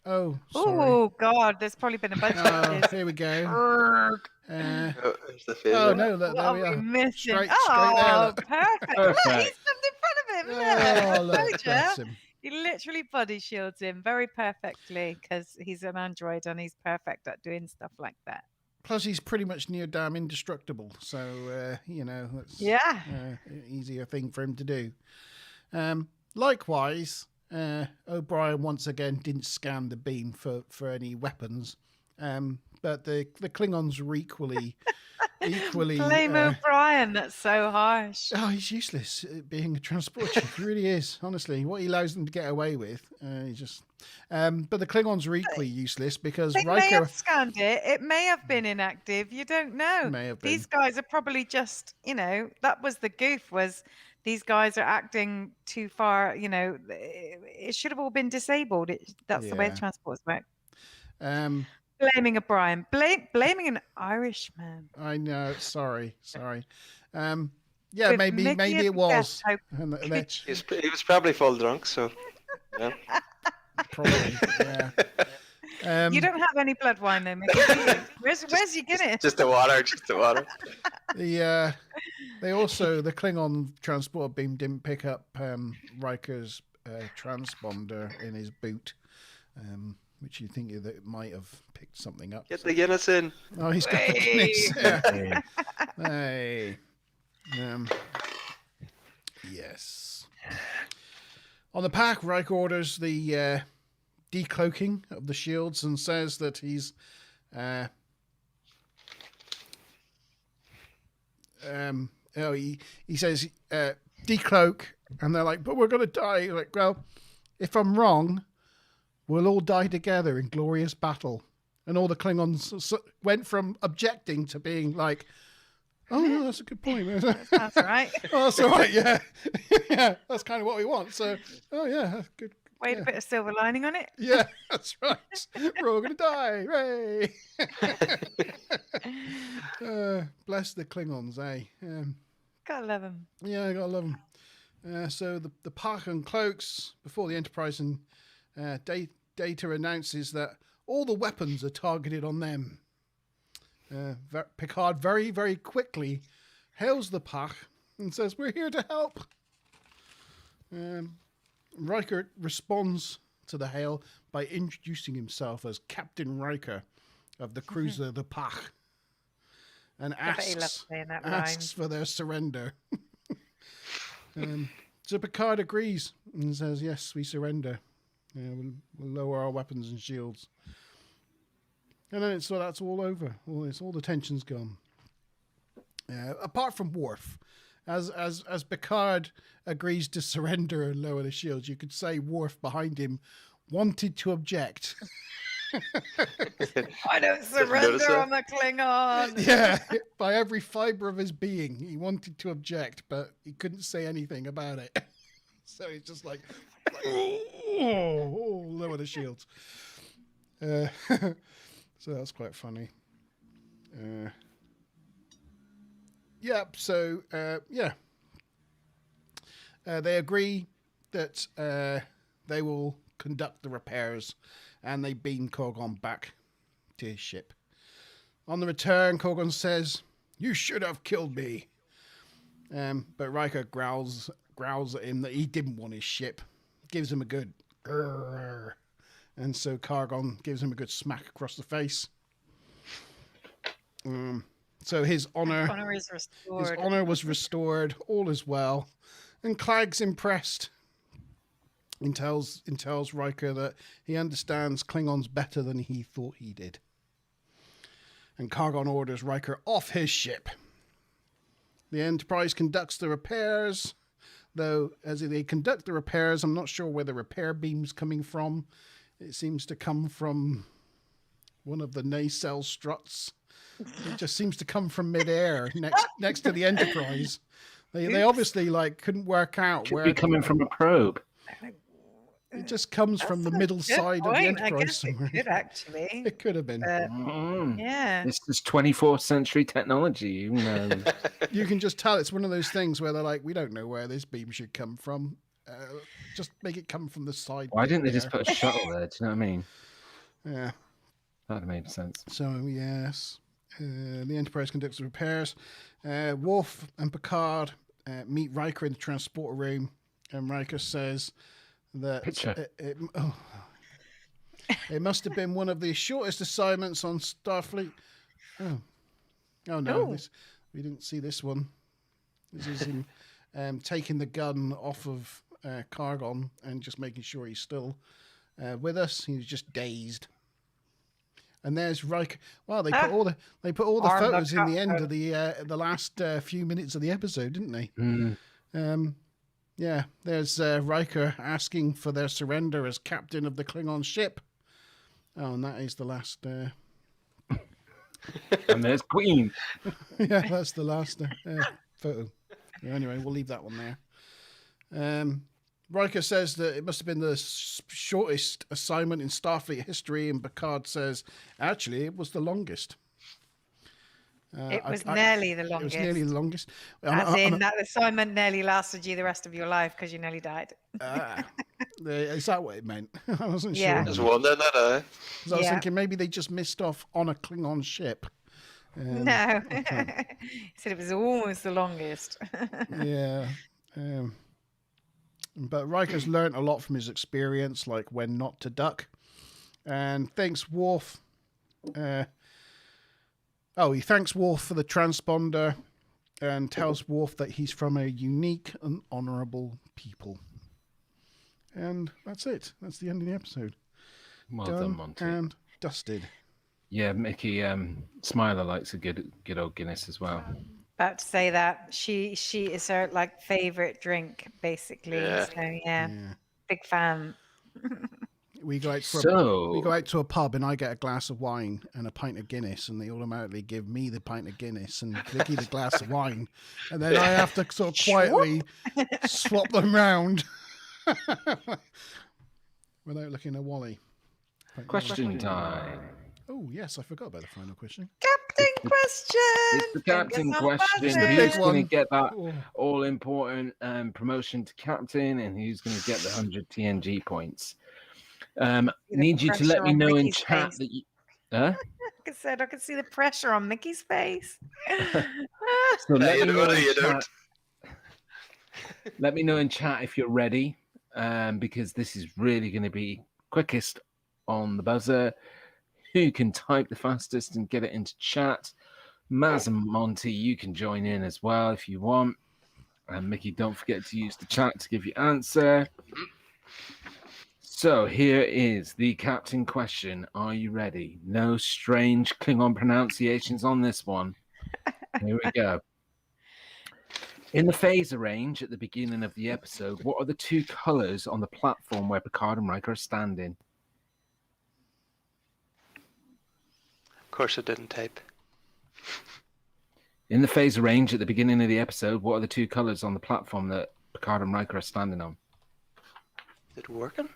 Oh, sorry.
Oh God, there's probably been a bunch of
Oh, here we go.
There's the
Oh
phaser.
no, look, there we
What are
are.
we missing?
Straight
Oh,
there. Look.
perfect. Look, he's jumped in front of him.
Oh,
Look,
look, bless him.
he literally body shields him very perfectly because he's an android and he's perfect at doing stuff like that.
Plus, he's pretty much near damn indestructible, so you know, that's an easier thing for him to do. Likewise, O'Brien once again didn't scan the beam for any weapons, but the Klingons were equally.
Blame O'Brien. That's so harsh.
Oh, he's useless at being a transporter. He really is, honestly. What he allows them to get away with, he just. But the Klingons are equally useless because
They
Riker
may have scanned it. It may have been inactive. You don't know.
May have been.
These guys are probably just, you know, that was the goof. Was these guys are acting too far? You know, it should have all been disabled. That's the way the transports work. Blaming O'Brien, blaming an Irishman.
I know. Sorry. Yeah,
With
maybe
Mickey
it was.
as
And
He was probably full drunk, so yeah.
probably, yeah.
You don't have any blood wine though, Mickey. Do you? Where's your Guinness?
Just the water, just the water.
The Klingon transporter beam didn't pick up Riker's transponder in his boot, which you think that it might have picked something up.
Get the Guinness in.
Oh, he's got the Guinness. Yeah. Hey. Yes. On the pack, Riker orders the decloaking of the shields and says that he's he says decloak, and they're like, but we're gonna die. Like, well, if I'm wrong, we'll all die together in glorious battle. And all the Klingons went from objecting to being like, oh, no, that's a good point.
That's right.
Oh, that's all right, yeah. Yeah, that's kind of what we want. So, oh, yeah, that's good.
Wait, a bit of silver lining on it.
Yeah, that's right. We're all going to die. Hooray. Bless the Klingons, eh?
Gotta love them.
Yeah, I got to love them. So the park and cloaks before the Enterprise, and Data announces that all the weapons are targeted on them. Picard very, very quickly hails the pack and says, we're here to help. Riker responds to the hail by introducing himself as Captain Riker of the cruiser the Pach, and
I bet he loves
asks
saying that rhyme.
for their surrender. So Picard agrees and says, "Yes, we surrender. We'll lower our weapons and shields." And then that's all over. All the tension's gone. Apart from Worf, as Picard agrees to surrender and lower the shields, you could say Worf behind him wanted to object.
I don't surrender on the Klingon.
Yeah, by every fibre of his being, he wanted to object, but he couldn't say anything about it. So he's just like lower the shields. So that's quite funny. They agree that they will conduct the repairs, and they beam Korgon back to his ship. On the return, Korgon says, "You should have killed me." But Riker growls at him that he didn't want his ship, gives him a good grrr. And so Korgon gives him a good smack across the face. So his honor
is restored.
His honor was restored. All is well. And Clagg's impressed and tells Riker that he understands Klingons better than he thought he did. And Korgon orders Riker off his ship. The Enterprise conducts the repairs, though as they conduct the repairs, I'm not sure where the repair beam's coming from. It seems to come from one of the nacelle struts. It just seems to come from midair next to the Enterprise. They obviously couldn't work out
Could
where
be coming from a probe.
it just comes from the middle side of the Enterprise
I guess
somewhere.
it could actually.
It could have been.
Yeah.
This is 24th century technology. Who knows?
You can just tell it's one of those things where they're like, we don't know where this beam should come from. Just make it come from the side.
Why didn't they just
there.
put a shuttle there? Do you know what I mean?
Yeah.
That would have made sense.
So, yes. The Enterprise conducts the repairs. Worf and Picard meet Riker in the transporter room, and Riker says that it must have been one of the shortest assignments on Starfleet. Oh no, we didn't see this one. This is him taking the gun off of Korgon and just making sure he's still with us. He was just dazed. And there's Riker. Well, they put all the photos in the end of the last few minutes of the episode, didn't they? Yeah, there's Riker asking for their surrender as captain of the Klingon ship. Oh, and that is the last.
And there's Queen.
Yeah, that's the last photo. Anyway, we'll leave that one there. Riker says that it must have been the shortest assignment in Starfleet history, and Picard says, actually, it was the longest.
It was nearly the longest.
It was nearly the longest.
That assignment nearly lasted you the rest of your life because you nearly died.
Is that what it meant? I wasn't sure.
Yeah.
Just wondering that,
I was thinking maybe they just missed off on a Klingon ship.
No. He said it was almost the longest.
Yeah. But Riker's learned a lot from his experience, like when not to duck. And thanks Worf. He thanks Worf for the transponder and tells Worf that he's from a unique and honourable people. And that's it. That's the end of the episode.
Well
Done
Monty.
and dusted.
Yeah, Mickey Smiler likes a good old Guinness as well.
About to say that she is her favorite drink basically.
Yeah.
So yeah, big fan.
We go out to a pub and I get a glass of wine and a pint of Guinness, and they automatically give me the pint of Guinness and Vicky the glass of wine, and then I have to sort of quietly swap them round without looking at Wally.
Question time.
Oh yes, I forgot about the final question.
Captain question.
It's the captain question.
It's the big
Who's going to
one.
get that all-important promotion to captain, and who's going to get the 100 TNG points? Need you to let me know in chat that you... Huh?
Like I said, I could see the pressure on Mickey's face.
So let
you
me know
don't.
Let me know in chat if you're ready. because this is really going to be quickest on the buzzer. Who can type the fastest and get it into chat? Maz and Monty, you can join in as well if you want. And Mickey, don't forget to use the chat to give your answer. So here is the captain question. Are you ready? No strange Klingon pronunciations on this one. Here we go. In the phaser range at the beginning of the episode, what are the two colors on the platform where Picard and Riker are standing?
Of course it didn't type.
In the phaser range at the beginning of the episode, what are the two colors on the platform that Picard and Riker are standing on?
Is it working?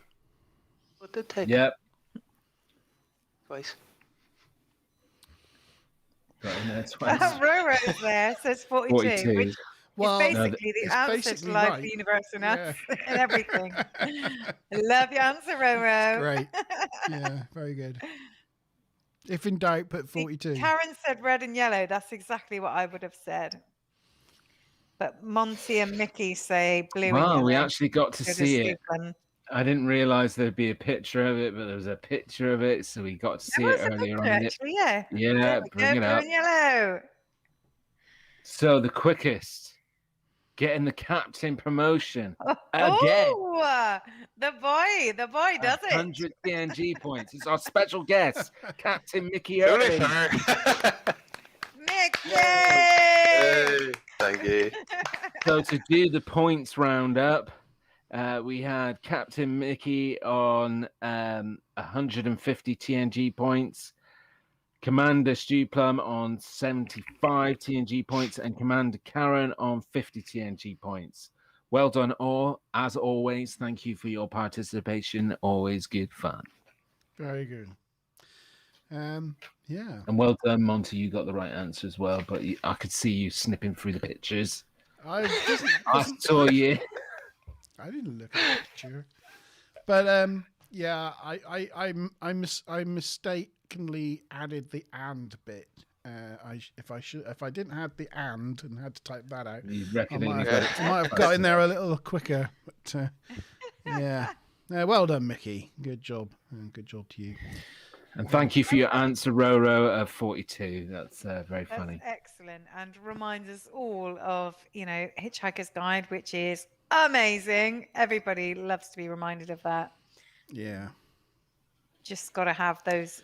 What did type?
Yep.
Twice.
Got in there twice.
Roro's there, says 42.
42.
Which
Well,
is basically
it's
the answer
basically
to life,
right.
the universe, and
Yeah.
us, and everything. I love your answer, Roro.
Great. Yeah, very good. If in doubt, put 42.
Karen said red and yellow. That's exactly what I would have said. But Monty and Mickey say blue and
Wow,
yellow.
we actually got to
So does
see it.
Stephen.
I didn't realize there'd be a picture of it, but there was a picture of it, so we got to see
There
it
was a
earlier
picture,
on.
actually, yeah.
Yeah,
There we
bring
go,
it
blue
up.
and yellow.
So the quickest, getting the captain promotion again.
Oh, the boy does it.
100 TNG points. It's our special guest, Captain Mickey
Only
Irving.
fair.
Mickey!
Hey, thank you.
So to do the points roundup, we had Captain Mickey on 150 TNG points, Commander Stu Plum on 75 TNG points, and Commander Karen on 50 TNG points. Well done, all. As always, thank you for your participation. Always good fun.
Very good. Yeah.
And well done, Monty. You got the right answer as well, but I could see you snipping through the pictures.
I
Saw you.
I didn't look at the picture, but yeah, I mistakenly added the and bit. If I didn't have the and had to type that out,
You
I
reckon
might
you
have,
got it?
I might have got in there a little quicker. But yeah, well done, Mickey. Good job, and good job to you.
And thank you for your answer, Roro, of 42. That's very
That's
funny.
excellent, and reminds us all of Hitchhiker's Guide, which is amazing. Everybody loves to be reminded of that.
Yeah.
Just got to have those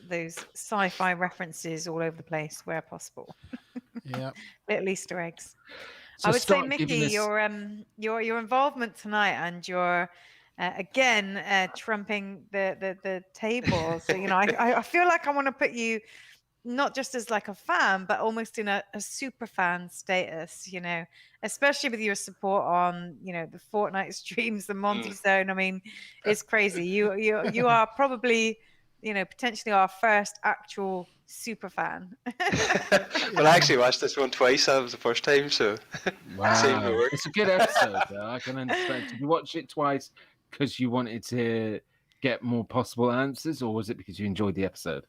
sci-fi references all over the place where possible.
Yeah.
Little Easter eggs.
So
I would say,
start giving
Mickey,
us-
your involvement tonight and your again trumping the table. So I feel like I want to put you not just as like a fan, but almost in a super fan status. Especially with your support on the Fortnite streams, the Monty Zone. I mean, it's crazy. You are probably potentially our first actual super fan.
Well, I actually watched this one twice. That was the first time, so
Wow.
seemed to work.
It's a good episode, though. I can understand. Did you watch it twice because you wanted to get more possible answers, or was it because you enjoyed the episode?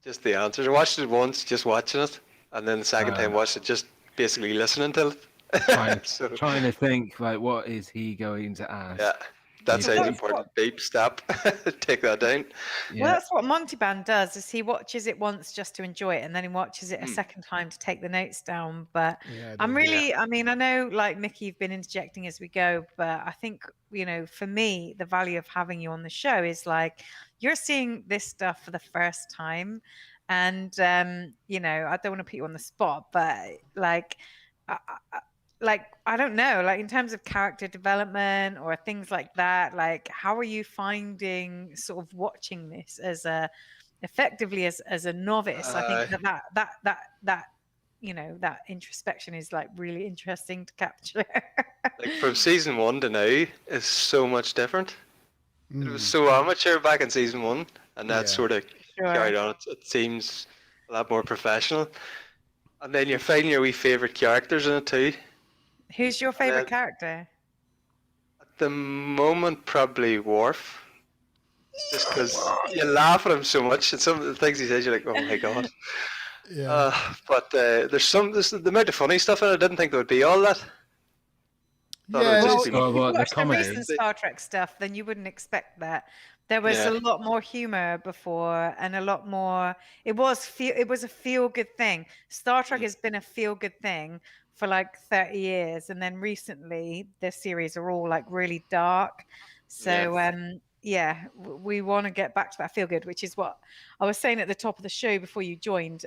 Just the answers. I watched it once, just watching it, and then the second time watched it, just basically listening to it.
Trying to think, like, what is he going to ask?
Yeah, that sounds
that's
important. Beep, stop, take that down.
Yeah.
Well, that's what Monty Band does. Is he watches it once just to enjoy it, and then he watches it a second time to take the notes down. But
Yeah,
I'm really, I mean, I know, like Mickey, you've been interjecting as we go, but I think for me, the value of having you on the show is like you're seeing this stuff for the first time, and I don't want to put you on the spot, but like. I don't know, like in terms of character development or things like that, like how are you finding sort of watching this as effectively as a novice? I think that introspection is like really interesting to capture.
Like from season 1 to now is so much different. It was so amateur back in season 1, and that sort of carried on. It seems a lot more professional. And then you're finding your wee favourite characters in it too.
Who's your favorite character?
At the moment, probably Worf. Just because you laugh at him so much, and some of the things he says, you're like, oh my god.
Yeah.
But there's the amount of funny stuff in it. I didn't think there would be all that. Thought it would
Yeah,
just
Well,
be
if you
the
watch the
comedy.
recent Star Trek stuff, then you wouldn't expect that. There was a lot more humor before, and a lot more. It was a feel good thing. Star Trek has been a feel good thing for like 30 years, and then recently the series are all like really dark. So yeah, we want to get back to that feel good, which is what I was saying at the top of the show before you joined.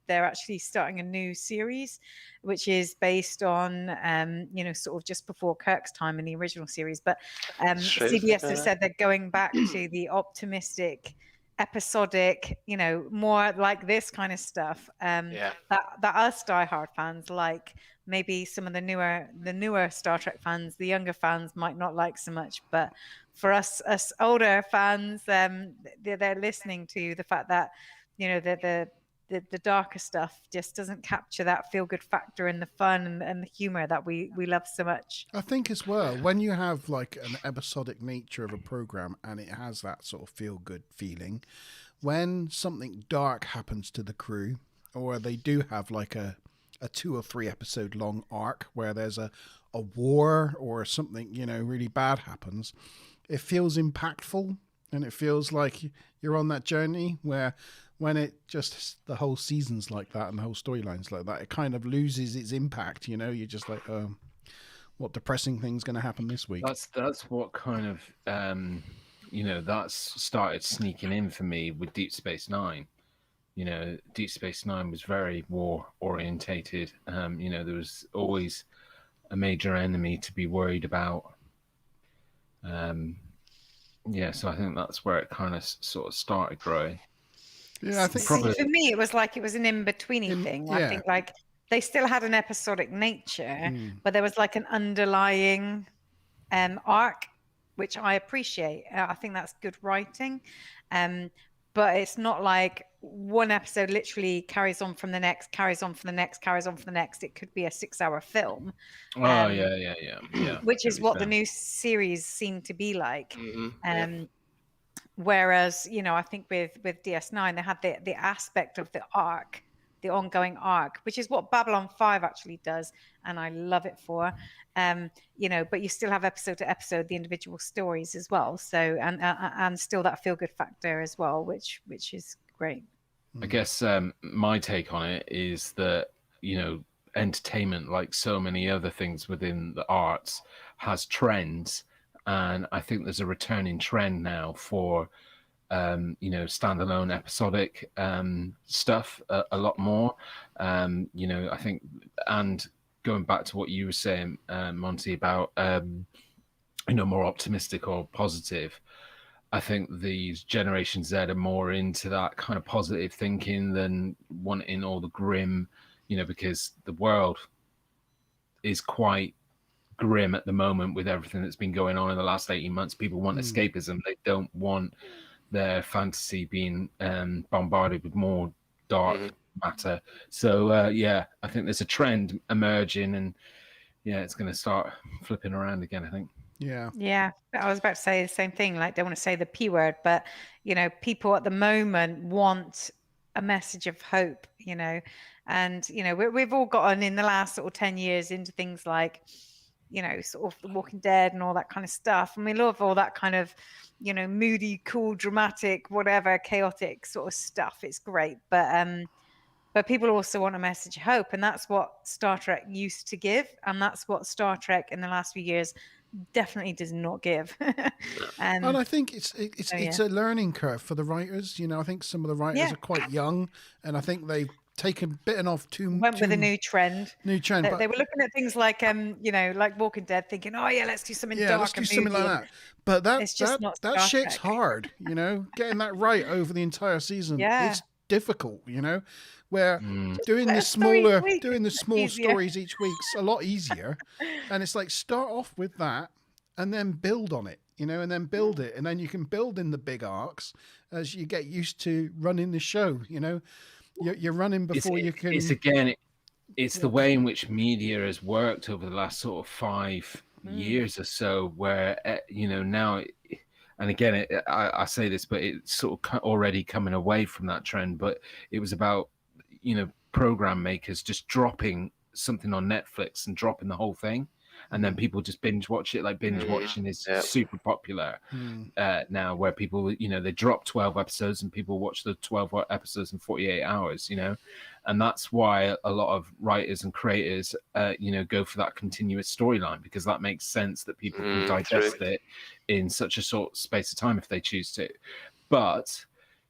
They're actually starting a new series, which is based on, you know, sort of just before Kirk's time in the original series. But CBS has said they're going back to the optimistic, episodic, you know, more like this kind of stuff. That us diehard fans like. Maybe some of the newer Star Trek fans, the younger fans might not like so much, but for us older fans, they're listening to the fact that, you know, the darker stuff just doesn't capture that feel good factor and the fun and the humor that we love so much.
I think as well, when you have like an episodic nature of a program and it has that sort of feel good feeling, when something dark happens to the crew, or they do have like a 2 or 3 episode long arc where there's a war or something, you know, really bad happens, it feels impactful and it feels like you're on that journey. Where when it just, the whole season's like that and the whole storyline's like that, it kind of loses its impact, you know. You're just like, what depressing thing's going to happen this week?
That's what kind of you know, that's started sneaking in for me with Deep Space Nine. You know, Deep Space Nine was very war orientated. You know, there was always a major enemy to be worried about. Yeah, so I think that's where it kind of sort of started growing.
Yeah, I think
probably
for me, it was like it was an in-betweeny thing.
yeah.
I think like they still had an episodic nature, but there was like an underlying arc, which I appreciate. I think that's good writing. But it's not like one episode literally carries on from the next, carries on from the next, carries on from the next. It could be a 6-hour film.
Yeah.
Which is what the new series seem to be like. Whereas, you know, I think with DS9, they had the aspect of the arc, the ongoing arc, which is what Babylon 5 actually does, and I love it for. You know, but you still have episode to episode the individual stories as well. So and still that feel good factor as well, which is great.
I guess my take on it is that, you know, entertainment, like so many other things within the arts, has trends, and I think there's a returning trend now for you know, standalone episodic stuff a lot more. You know, I think, and going back to what you were saying, Monty, about you know, more optimistic or positive, I think these Generation Z are more into that kind of positive thinking than wanting all the grim, you know, because the world is quite grim at the moment with everything that's been going on in the last 18 months. People want escapism. They don't want their fantasy being bombarded with more dark matter. So yeah, I think there's a trend emerging, and yeah, it's going to start flipping around again, I think.
Yeah, I was about to say the same thing. Like, don't want to say the P word, but you know, people at the moment want a message of hope, you know, and you know, we've all gotten in the last sort of 10 years into things like, you know, sort of The Walking Dead and all that kind of stuff, and we love all that kind of, you know, moody, cool, dramatic, whatever, chaotic sort of stuff. It's great, but people also want a message of hope, and that's what Star Trek used to give, and that's what Star Trek in the last few years definitely does not give.
And I think it's a learning curve for the writers. You know, I think some of the writers are quite young, and I think they've bitten off
went with a new trend.
But
they were looking at things like you know, like Walking Dead, thinking, oh yeah, let's do something dark,
let's do something like that. But that shit's
Trek.
hard, you know, getting that right over the entire season. It's difficult, you know, where doing the small stories each week's a lot easier. And it's like, start off with that and then build on it, you know, and then build it, and then you can build in the big arcs as you get used to running the show, you know. You're running before you can.
It's the way in which media has worked over the last sort of 5 years or so, where you know, now, and again, I say this, but it's sort of already coming away from that trend. But it was about, you know, program makers just dropping something on Netflix and dropping the whole thing, and then people just binge watch it. Like binge watching is super popular now, where people, you know, they drop 12 episodes and people watch the 12 episodes in 48 hours, you know, and that's why a lot of writers and creators, you know, go for that continuous storyline, because that makes sense that people can digest it in such a short space of time if they choose to. But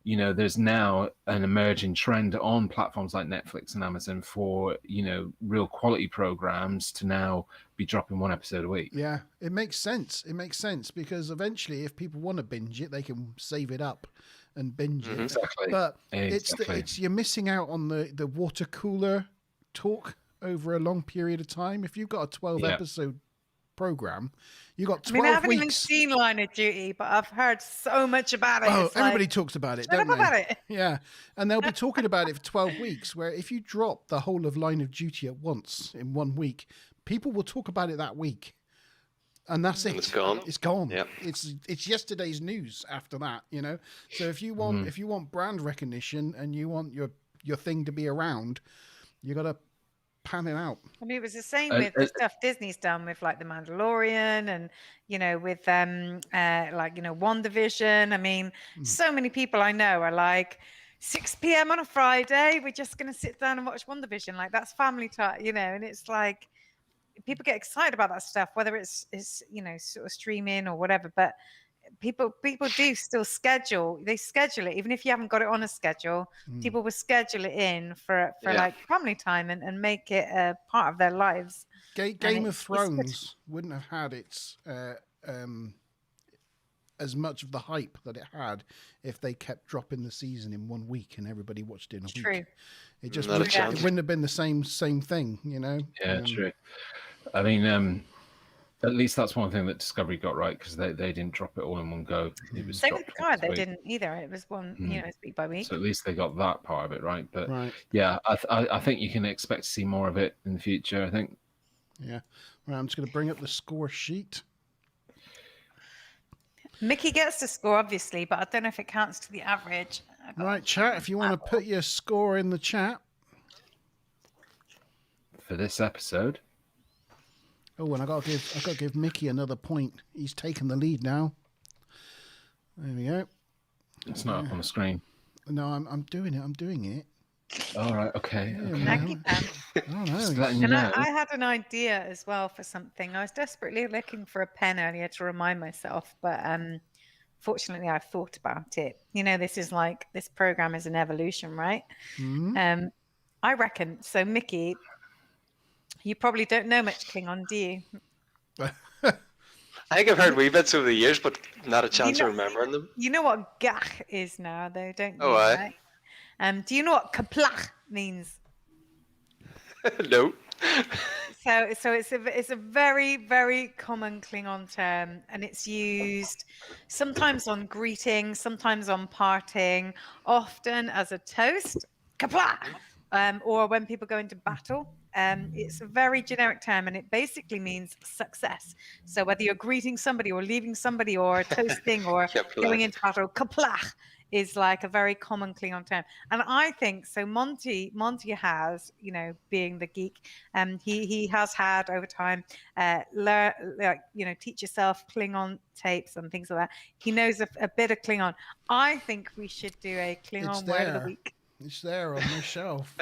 you know, there's now an emerging trend on platforms like Netflix and Amazon for, you know, real quality programs to now be dropping one episode a week.
Yeah, it makes sense. It makes sense because eventually, if people want to binge it, they can save it up and binge it.
Exactly.
But it's you're missing out on the water cooler talk over a long period of time. If you've got a 12 episode program, you got 12
I haven't
weeks.
even seen Line of Duty, but I've heard so much about it.
Oh, everybody talks about it, don't they?
About it.
Yeah, and they'll be talking about it for 12 weeks, where if you drop the whole of Line of Duty at once in 1 week, people will talk about it that week. And that's it.
It's gone.
It's gone.
Yep.
It's yesterday's news after that, you know. So if you want brand recognition and you want your thing to be around, you got to pan it out.
I mean, it was the same with the stuff Disney's done with like The Mandalorian and, you know, with like, you know, WandaVision. I mean, so many people I know are like 6 p.m. on a Friday, we're just going to sit down and watch WandaVision. Like that's family time, you know, and it's like people get excited about that stuff, whether it's you know, sort of streaming or whatever, but people do still schedule it, even if you haven't got it on a schedule. People will schedule it in for like family time and make it a part of their lives.
Game of Thrones wouldn't have had its as much of the hype that it had if they kept dropping the season in 1 week and everybody watched it in a week.
True.
It just wouldn't have been the same thing, you know.
Yeah, true. I mean, at least that's one thing that Discovery got right, because they didn't drop it all in one go. It was
same with Picard, they didn't either. It was one, you know, it's week by week.
So at least they got that part of it right. But yeah, I think you can expect to see more of it in the future, I think.
Yeah. Right, I'm just going to bring up the score sheet.
Mickey gets the score, obviously, but I don't know if it counts to the average.
Right, chat, if you want to put your score in the chat.
For this episode.
Oh, and I got to give Mickey another point. He's taken the lead now. There we go.
It's not up on the screen.
No, I'm doing it. I'm doing it.
All right. Okay.
I don't know.
I had an idea as well for something. I was desperately looking for a pen earlier to remind myself, but fortunately, I've thought about it. You know, this program is an evolution, right?
Mm-hmm.
I reckon. So, Mickey, you probably don't know much Klingon, do you?
I think I've heard wee bits over the years, but not a chance of remembering them.
You know what gach is now, though, don't you?
Oh,
right? Do you know what kaplach means?
No.
So it's a very, very common Klingon term, and it's used sometimes on greeting, sometimes on parting, often as a toast, kaplach, or when people go into battle. It's a very generic term, and it basically means success. So whether you're greeting somebody or leaving somebody or toasting or going into battle, kaplach is like a very common Klingon term. And I think so. Monty has, you know, being the geek, he has had over time teach yourself Klingon tapes and things like that. He knows a bit of Klingon. I think we should do a Klingon word of the week.
It's there on my shelf.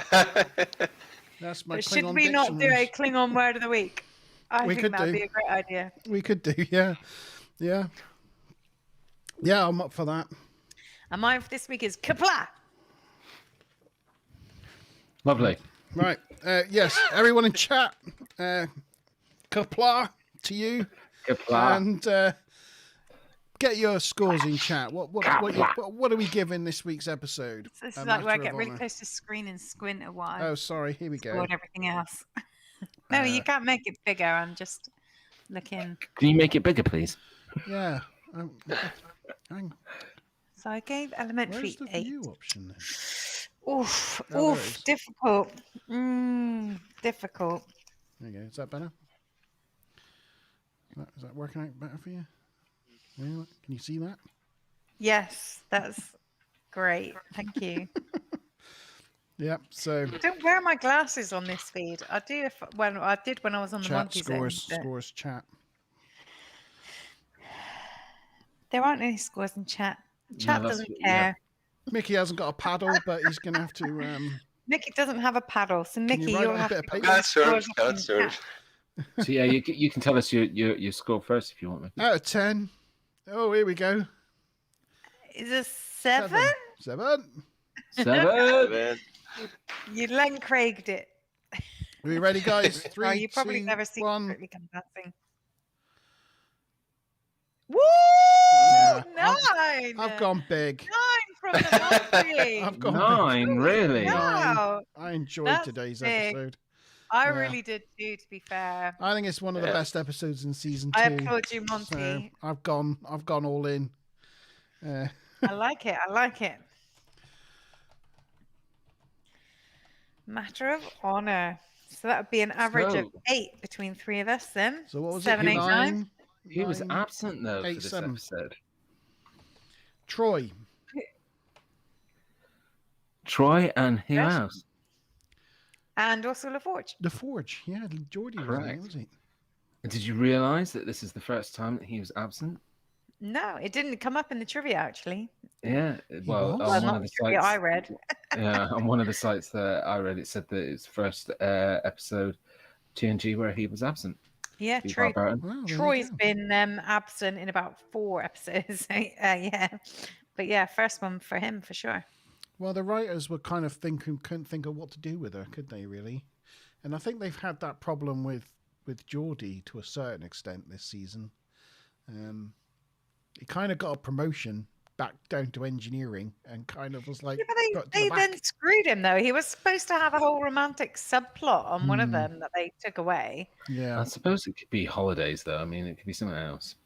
That's my Klingon
should we not do a Klingon word of the week? I think that'd be a great idea.
We could do, yeah. Yeah, I'm up for that.
And mine for this week is kapla.
Lovely.
Right. Yes, everyone in chat, kapla to you.
Kapla.
And get your scores in chat. What are we giving this week's episode?
This is like where I get really close to the screen and squint a while.
Oh, sorry. Here we go.
And everything else. No, you can't make it bigger. I'm just looking.
Can you make it bigger, please?
Yeah. Hang.
So I gave Elementary 8.
Where's the view option then?
Oof, difficult. Difficult.
There you go. Is that better? Is that working out better for you? Yeah, can you see that?
Yes, that's great. Thank you.
Yeah. So
Don't wear my glasses on this feed. I do when I was on the
chat
monkey
scores,
zone.
scores chat.
There aren't any scores in chat. Chat doesn't care.
Mickey hasn't got a paddle, but he's going to have to.
Mickey doesn't have a paddle, so Mickey,
you write
you'll
on a
have
bit
to
of
go
paper?
with
That's sort
scores
of.
in
That's sort of.
chat.
So yeah, you can tell us your score first if you want. Mickey.
Out of 10. Oh, here we go.
Is it 7?
7.
7.
You Len Craig'd it.
Are we ready, guys? 3,
Oh, you probably
2,
never seen
1.
Strictly Come Dancing. Woo!
Yeah,
9!
I've gone big.
9 from the monkey.
I've gone
9,
big.
really?
Wow.
I enjoyed
That's
today's
big.
episode.
I
Yeah.
really did too, to be fair.
I think it's one of the best episodes in season 2.
I applaud you, Monty.
So I've gone all in.
I like it. I like it. Matter of honor. So that would be an average of 8 between 3 of us then.
So what was
7,
it?
8, 9.
He was
9,
absent though
8,
for this
7.
episode.
Troy.
Troy and who
Yes.
else?
And also LaForge.
The Forge. Yeah, Geordie was
Correct.
there, was he?
Did you realise that this is the first time that he was absent?
No, it didn't come up in the trivia actually.
Yeah. Well,
was?
Well,
on one
not
of
the
the
trivia
sites.
I read.
Yeah, on one of the sites that I read, it said that it's first episode TNG where he was absent.
Yeah,
Steve
true.
Barton.
Well, there you
Troy's
go.
been absent in about 4 episodes. Yeah. But yeah, first one for him for sure.
Well, the writers were kind of couldn't think of what to do with her, could they, really? And I think they've had that problem with Geordie to a certain extent this season. He kind of got a promotion back down to engineering and kind of was like...
Yeah, but
put to the
they
back.
then screwed him though. He was supposed to have a whole romantic subplot on one of them that they took away.
Yeah.
I suppose it could be holidays, though. I mean, it could be something else.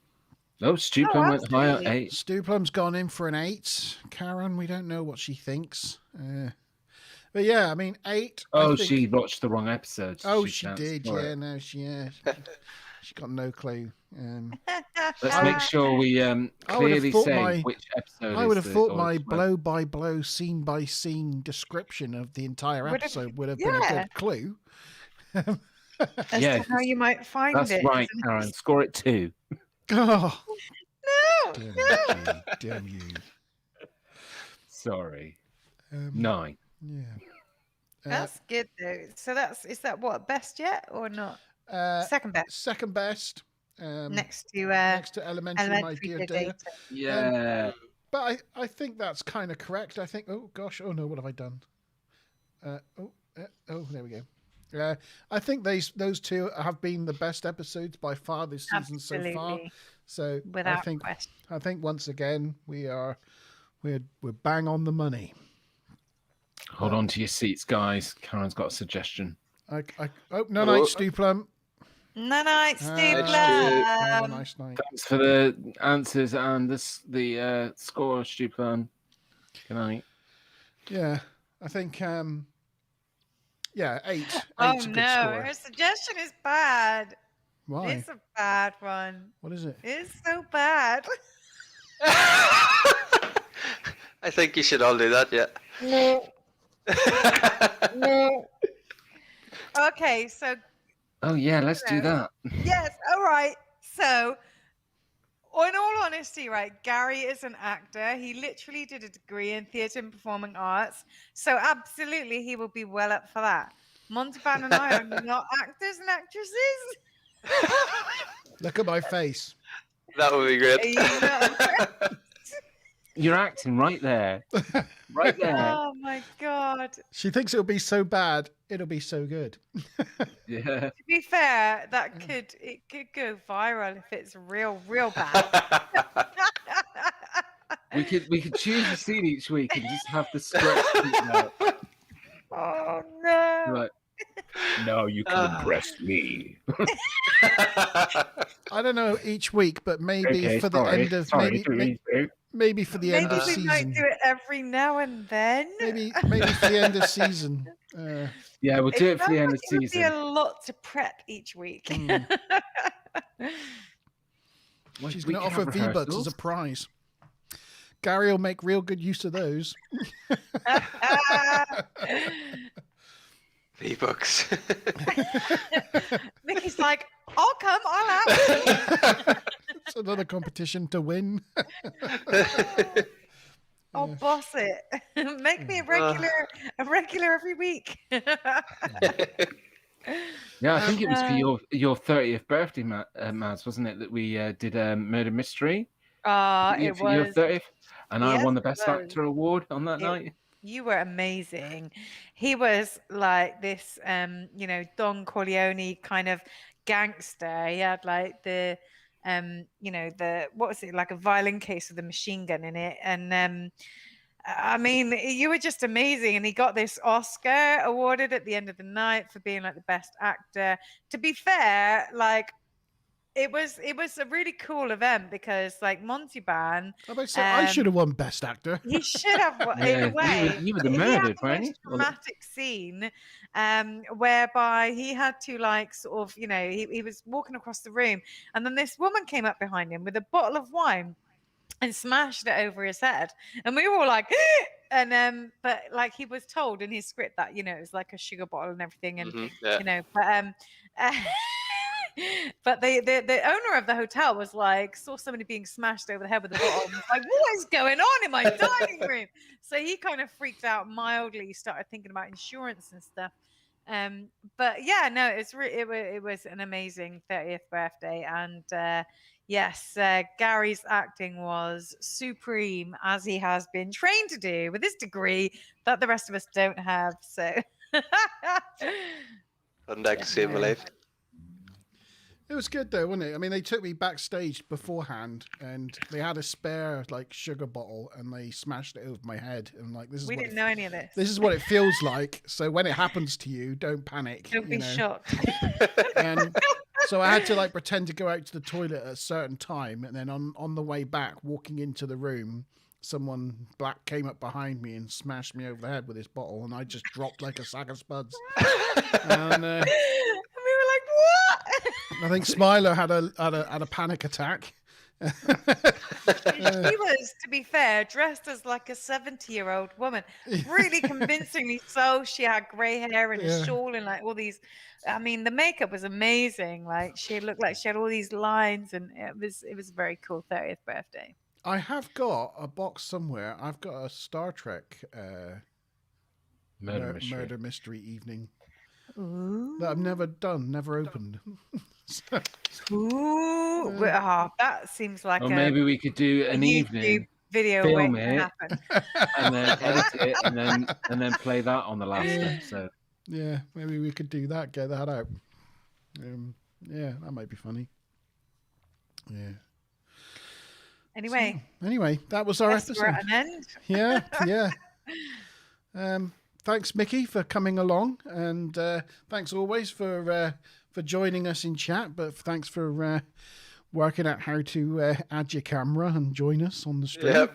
Oh, Stupin went higher,
absolutely.
8.
Stuplum's gone in for an 8. Karen, we don't know what she thinks. But yeah, I mean, 8.
Oh,
I think...
she watched the wrong episode.
Oh, she
can't
did.
score
Yeah,
it.
no, she got no clue.
Let's make sure we
I would have
clearly
thought
say which episode.
I would have thought
or
my
which one.
blow-by-blow, scene-by-scene description of the entire
Would have-
episode would have been a
yeah.
good clue.
As
Yeah,
to how you might find
That's
it.
right,
isn't it?
Karen. Score it 2.
Oh,
No,
damn
no.
you, damn you.
Sorry.
9.
9.
Yeah.
That's good though. So is that what, best yet or not? Second best.
Second best.
Next to
Elementary, My
Elementary
Dear
Dear
Data.
Data.
Yeah.
But I think that's kind of correct. I think, oh gosh, oh no, what have I done? There we go. I think those 2 have been the best episodes by far this season so far.
Absolutely.
So
Without question.
I think once again we're bang on the money.
Hold on to your seats, guys. Karen's got a suggestion.
No night, Stuplum.
No, night, Steve.
Nice night.
Thanks for the answers and the score, Stuplan. Good night.
Yeah, I think 8.
Oh
Eight's a good
no,
score.
her suggestion is bad.
Why?
It's a bad one.
What is it?
It's so bad.
I think you should all do that, yeah.
No. No. Okay, so
Oh, yeah, let's do that.
yes, all right. So, in all honesty, right, Gary is an actor. He literally did a degree in theatre and performing arts. So, absolutely, he will be well up for that. Montalban and I are not actors and actresses.
Look at my face.
That would be great.
Are you not?
You're acting right there. Right there.
Oh, my God.
She thinks it'll be so bad, it'll be so good.
Yeah.
To be fair, it could go viral if it's real bad.
We could choose a scene each week and just have the script written out.
Oh, no.
Like, no, you can impress me.
I don't know each week, but maybe
Okay,
for the
sorry,
end of
sorry,
maybe for the end
Maybe
of
we might
season.
do it every now and then.
Maybe for the end of season.
Yeah, we'll do it for the end of
It would be
season.
a lot to prep each week.
She's
We
going to
can
offer
have
V-Bucks
rehearsals.
as a prize. Gary will make real good use of those.
books.
Mickey's like, I'll come, I'll out.
It's another competition to win.
I'll boss it. Make me a regular every week.
Yeah, I think it was for your 30th birthday, Maz, wasn't it? That we did a murder mystery.
It
for your
was
30th, and I
yes,
won the
it
best
was.
actor award on that night.
You were amazing. He was like this, Don Corleone kind of gangster. He had like the, what was it, like a violin case with a machine gun in it, and I mean, you were just amazing. And he got this Oscar awarded at the end of the night for being like the best actor. To be fair, like it was a really cool event because like Monty Ban,
I should have won Best Actor.
he should have in a way.
You were the
He
murdered,
had the
right?
most dramatic scene, whereby he had to like sort of, he was walking across the room, and then this woman came up behind him with a bottle of wine and smashed it over his head, and we were all like and but like he was told in his script that it was like a sugar bottle and everything, and but the owner of the hotel was like, saw somebody being smashed over the head with a bottle and was like, what is going on in my dining room? So he kind of freaked out mildly, started thinking about insurance and stuff. But yeah, no, it was an amazing 30th birthday, and yes, Gary's acting was supreme, as he has been trained to do with his degree that the rest of us don't have. So
I'd like to save my life.
It was good though, wasn't it? I mean, they took me backstage beforehand, and they had a spare like sugar bottle, and they smashed it over my head. And like,
we didn't know any of this.
This is what it feels like. So when it happens to you, don't panic.
Don't be shocked.
And so I had to like pretend to go out to the toilet at a certain time, and then on the way back, walking into the room, someone black came up behind me and smashed me over the head with this bottle, and I just dropped like a sack of spuds. And we were
like, "What?"
I think Smiler had a panic attack.
She was, to be fair, dressed as like a 70-year-old woman, really convincingly so. She had grey hair and a shawl and like all these. I mean, the makeup was amazing. Like she looked like she had all these lines, and it was a very cool 30th birthday.
I have got a box somewhere. I've got a Star Trek murder mystery evening.
Ooh.
That I've never done, never opened.
Ooh, that seems like
maybe we could do an evening
video,
film it, and then edit it, and then play that on the last episode.
Yeah, maybe we could do that. Get that out. Yeah, that might be funny. Yeah.
Anyway,
that was our episode.
We're at an end.
Yeah. Thanks, Mickey, for coming along, and thanks always for joining us in chat. But thanks for working out how to add your camera and join us on the stream.
Yep.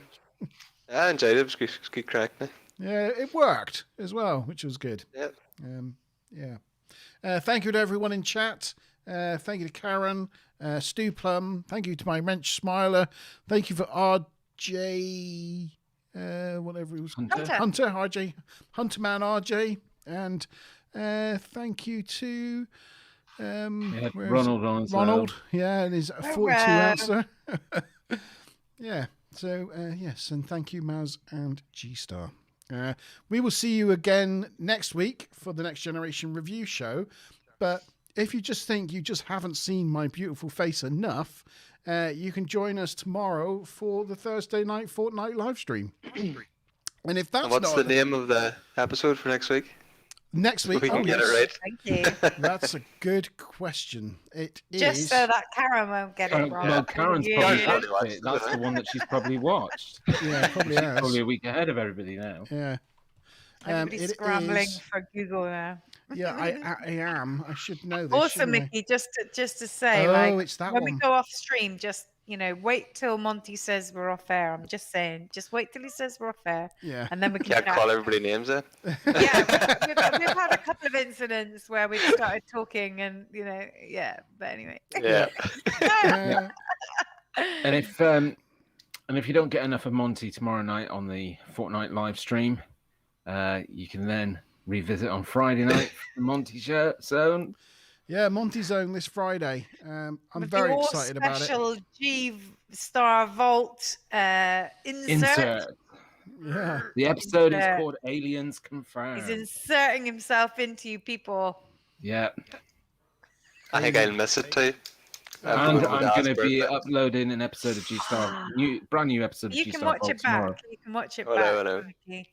I enjoyed it. It was good crack.
Yeah, it worked as well, which was good.
Yep.
Thank you to everyone in chat. Thank you to Karen, Stu Plum. Thank you to my wrench Smiler. Thank you for RJ. Whatever it was, Hunter RJ, Hunterman RJ, and thank you to
Ronald.
Yeah, and his 42 answer. Yeah. So yes, and thank you, Maz and G Star. We will see you again next week for the Next Generation review show. But if you just think you just haven't seen my beautiful face enough, you can join us tomorrow for the Thursday night Fortnite live stream. And if that's
what's the name of the episode for next week?
Next week,
we can get it right.
Thank you.
That's a good question. It
just
is
so that Karen won't get it wrong.
Well, Karen's probably watched it. That's the one that she's probably watched.
Yeah, probably has.
Probably a week ahead of everybody now.
Yeah.
Everybody's scrambling for Google now.
Yeah, I am. I should know this.
Also, Mickey, just to say,
it's that
when
one.
we go off stream, just wait till Monty says we're off air. I'm just saying, just wait till he says we're off air.
Yeah.
And then we can
call everybody names then.
Yeah, we've had a couple of incidents where we've started talking, and but anyway.
Yeah.
And if you don't get enough of Monty tomorrow night on the Fortnite live stream, you can then revisit on Friday night for the Monty Zone.
Yeah, Monty Zone this Friday. I'm
With
very
the
excited about it.
Special G-Star Vault insert.
Yeah.
The episode is called Aliens Confirmed.
He's inserting himself into you people.
Yeah.
I think I'll miss it too.
And I'm going to be uploading an episode of G-Star, brand new episode of G-Star.
You can watch it back.
Tomorrow.
You can watch it back. Mickey.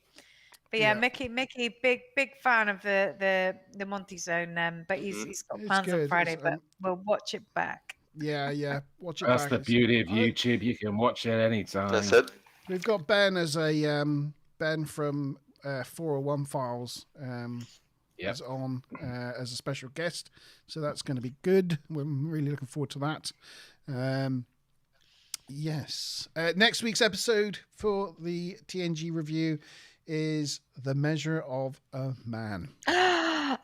But yeah,
Yeah.
Mickey, big fan of the Monty Zone. But he's got plans on Friday. But we'll watch it back.
Yeah, watch it
That's
back.
the beauty of YouTube. You can watch it anytime.
That's it.
We've got Ben as a Ben from 401 Files. Is on as a special guest, so that's going to be good. We're really looking forward to that. Yes, next week's episode for the TNG review is The Measure of a Man.
Oh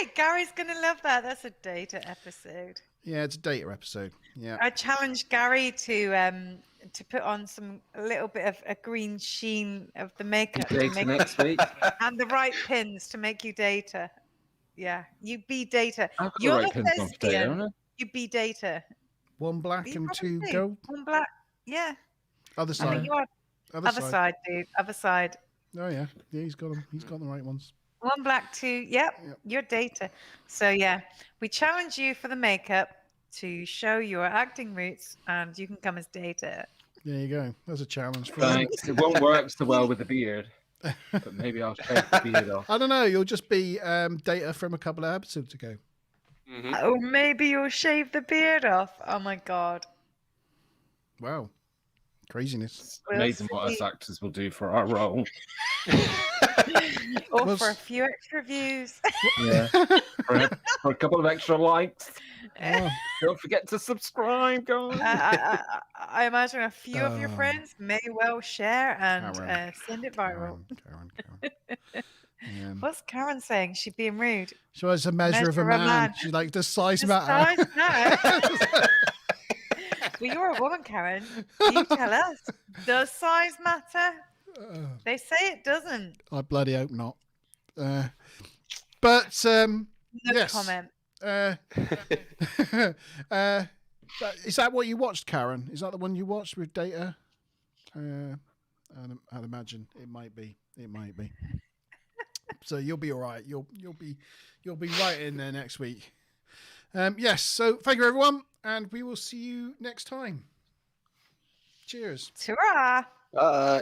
yay! Gary's gonna love that. That's a data episode.
Yeah, it's a data episode. Yeah,
I challenged Gary to put on a little bit of a green sheen of the makeup
next week,
and the right pins to make you data. Yeah, you be data.
You're the right pins on data,
you be data.
One black and two gold.
One black. Yeah.
Other side.
Other side, dude. Other side.
Oh yeah, he's got them. He's got the right ones.
One black, two. Yep. You're data. So yeah, we challenge you for the makeup to show your acting roots, and you can come as data.
There you go. That's a challenge for
Thanks. It won't work so well with the beard, but maybe I'll shave the beard off.
I don't know. You'll just be data from a couple of episodes ago.
Mm-hmm.
Oh, maybe you'll shave the beard off. Oh my god!
Wow, craziness!
It's amazing what us actors will do for our role.
Or for a few extra views.
Yeah, for a couple of extra likes.
Oh.
Don't forget to subscribe, guys.
I imagine a few of your friends may well share and send it viral.
Karen.
What's Karen saying? She's being rude.
So it's a measure of a man. She's like, does size matter?
Size matter? Well, you're a woman, Karen. You tell us. Does size matter? They say it doesn't.
I bloody hope not. But
no
yes.
comment.
Is that what you watched, Karen? Is that the one you watched with Data? I'd imagine it might be. It might be. So you'll be all right. You'll be right in there next week. Yes. So thank you, everyone, and we will see you next time. Cheers.
Ta-ra.
Bye.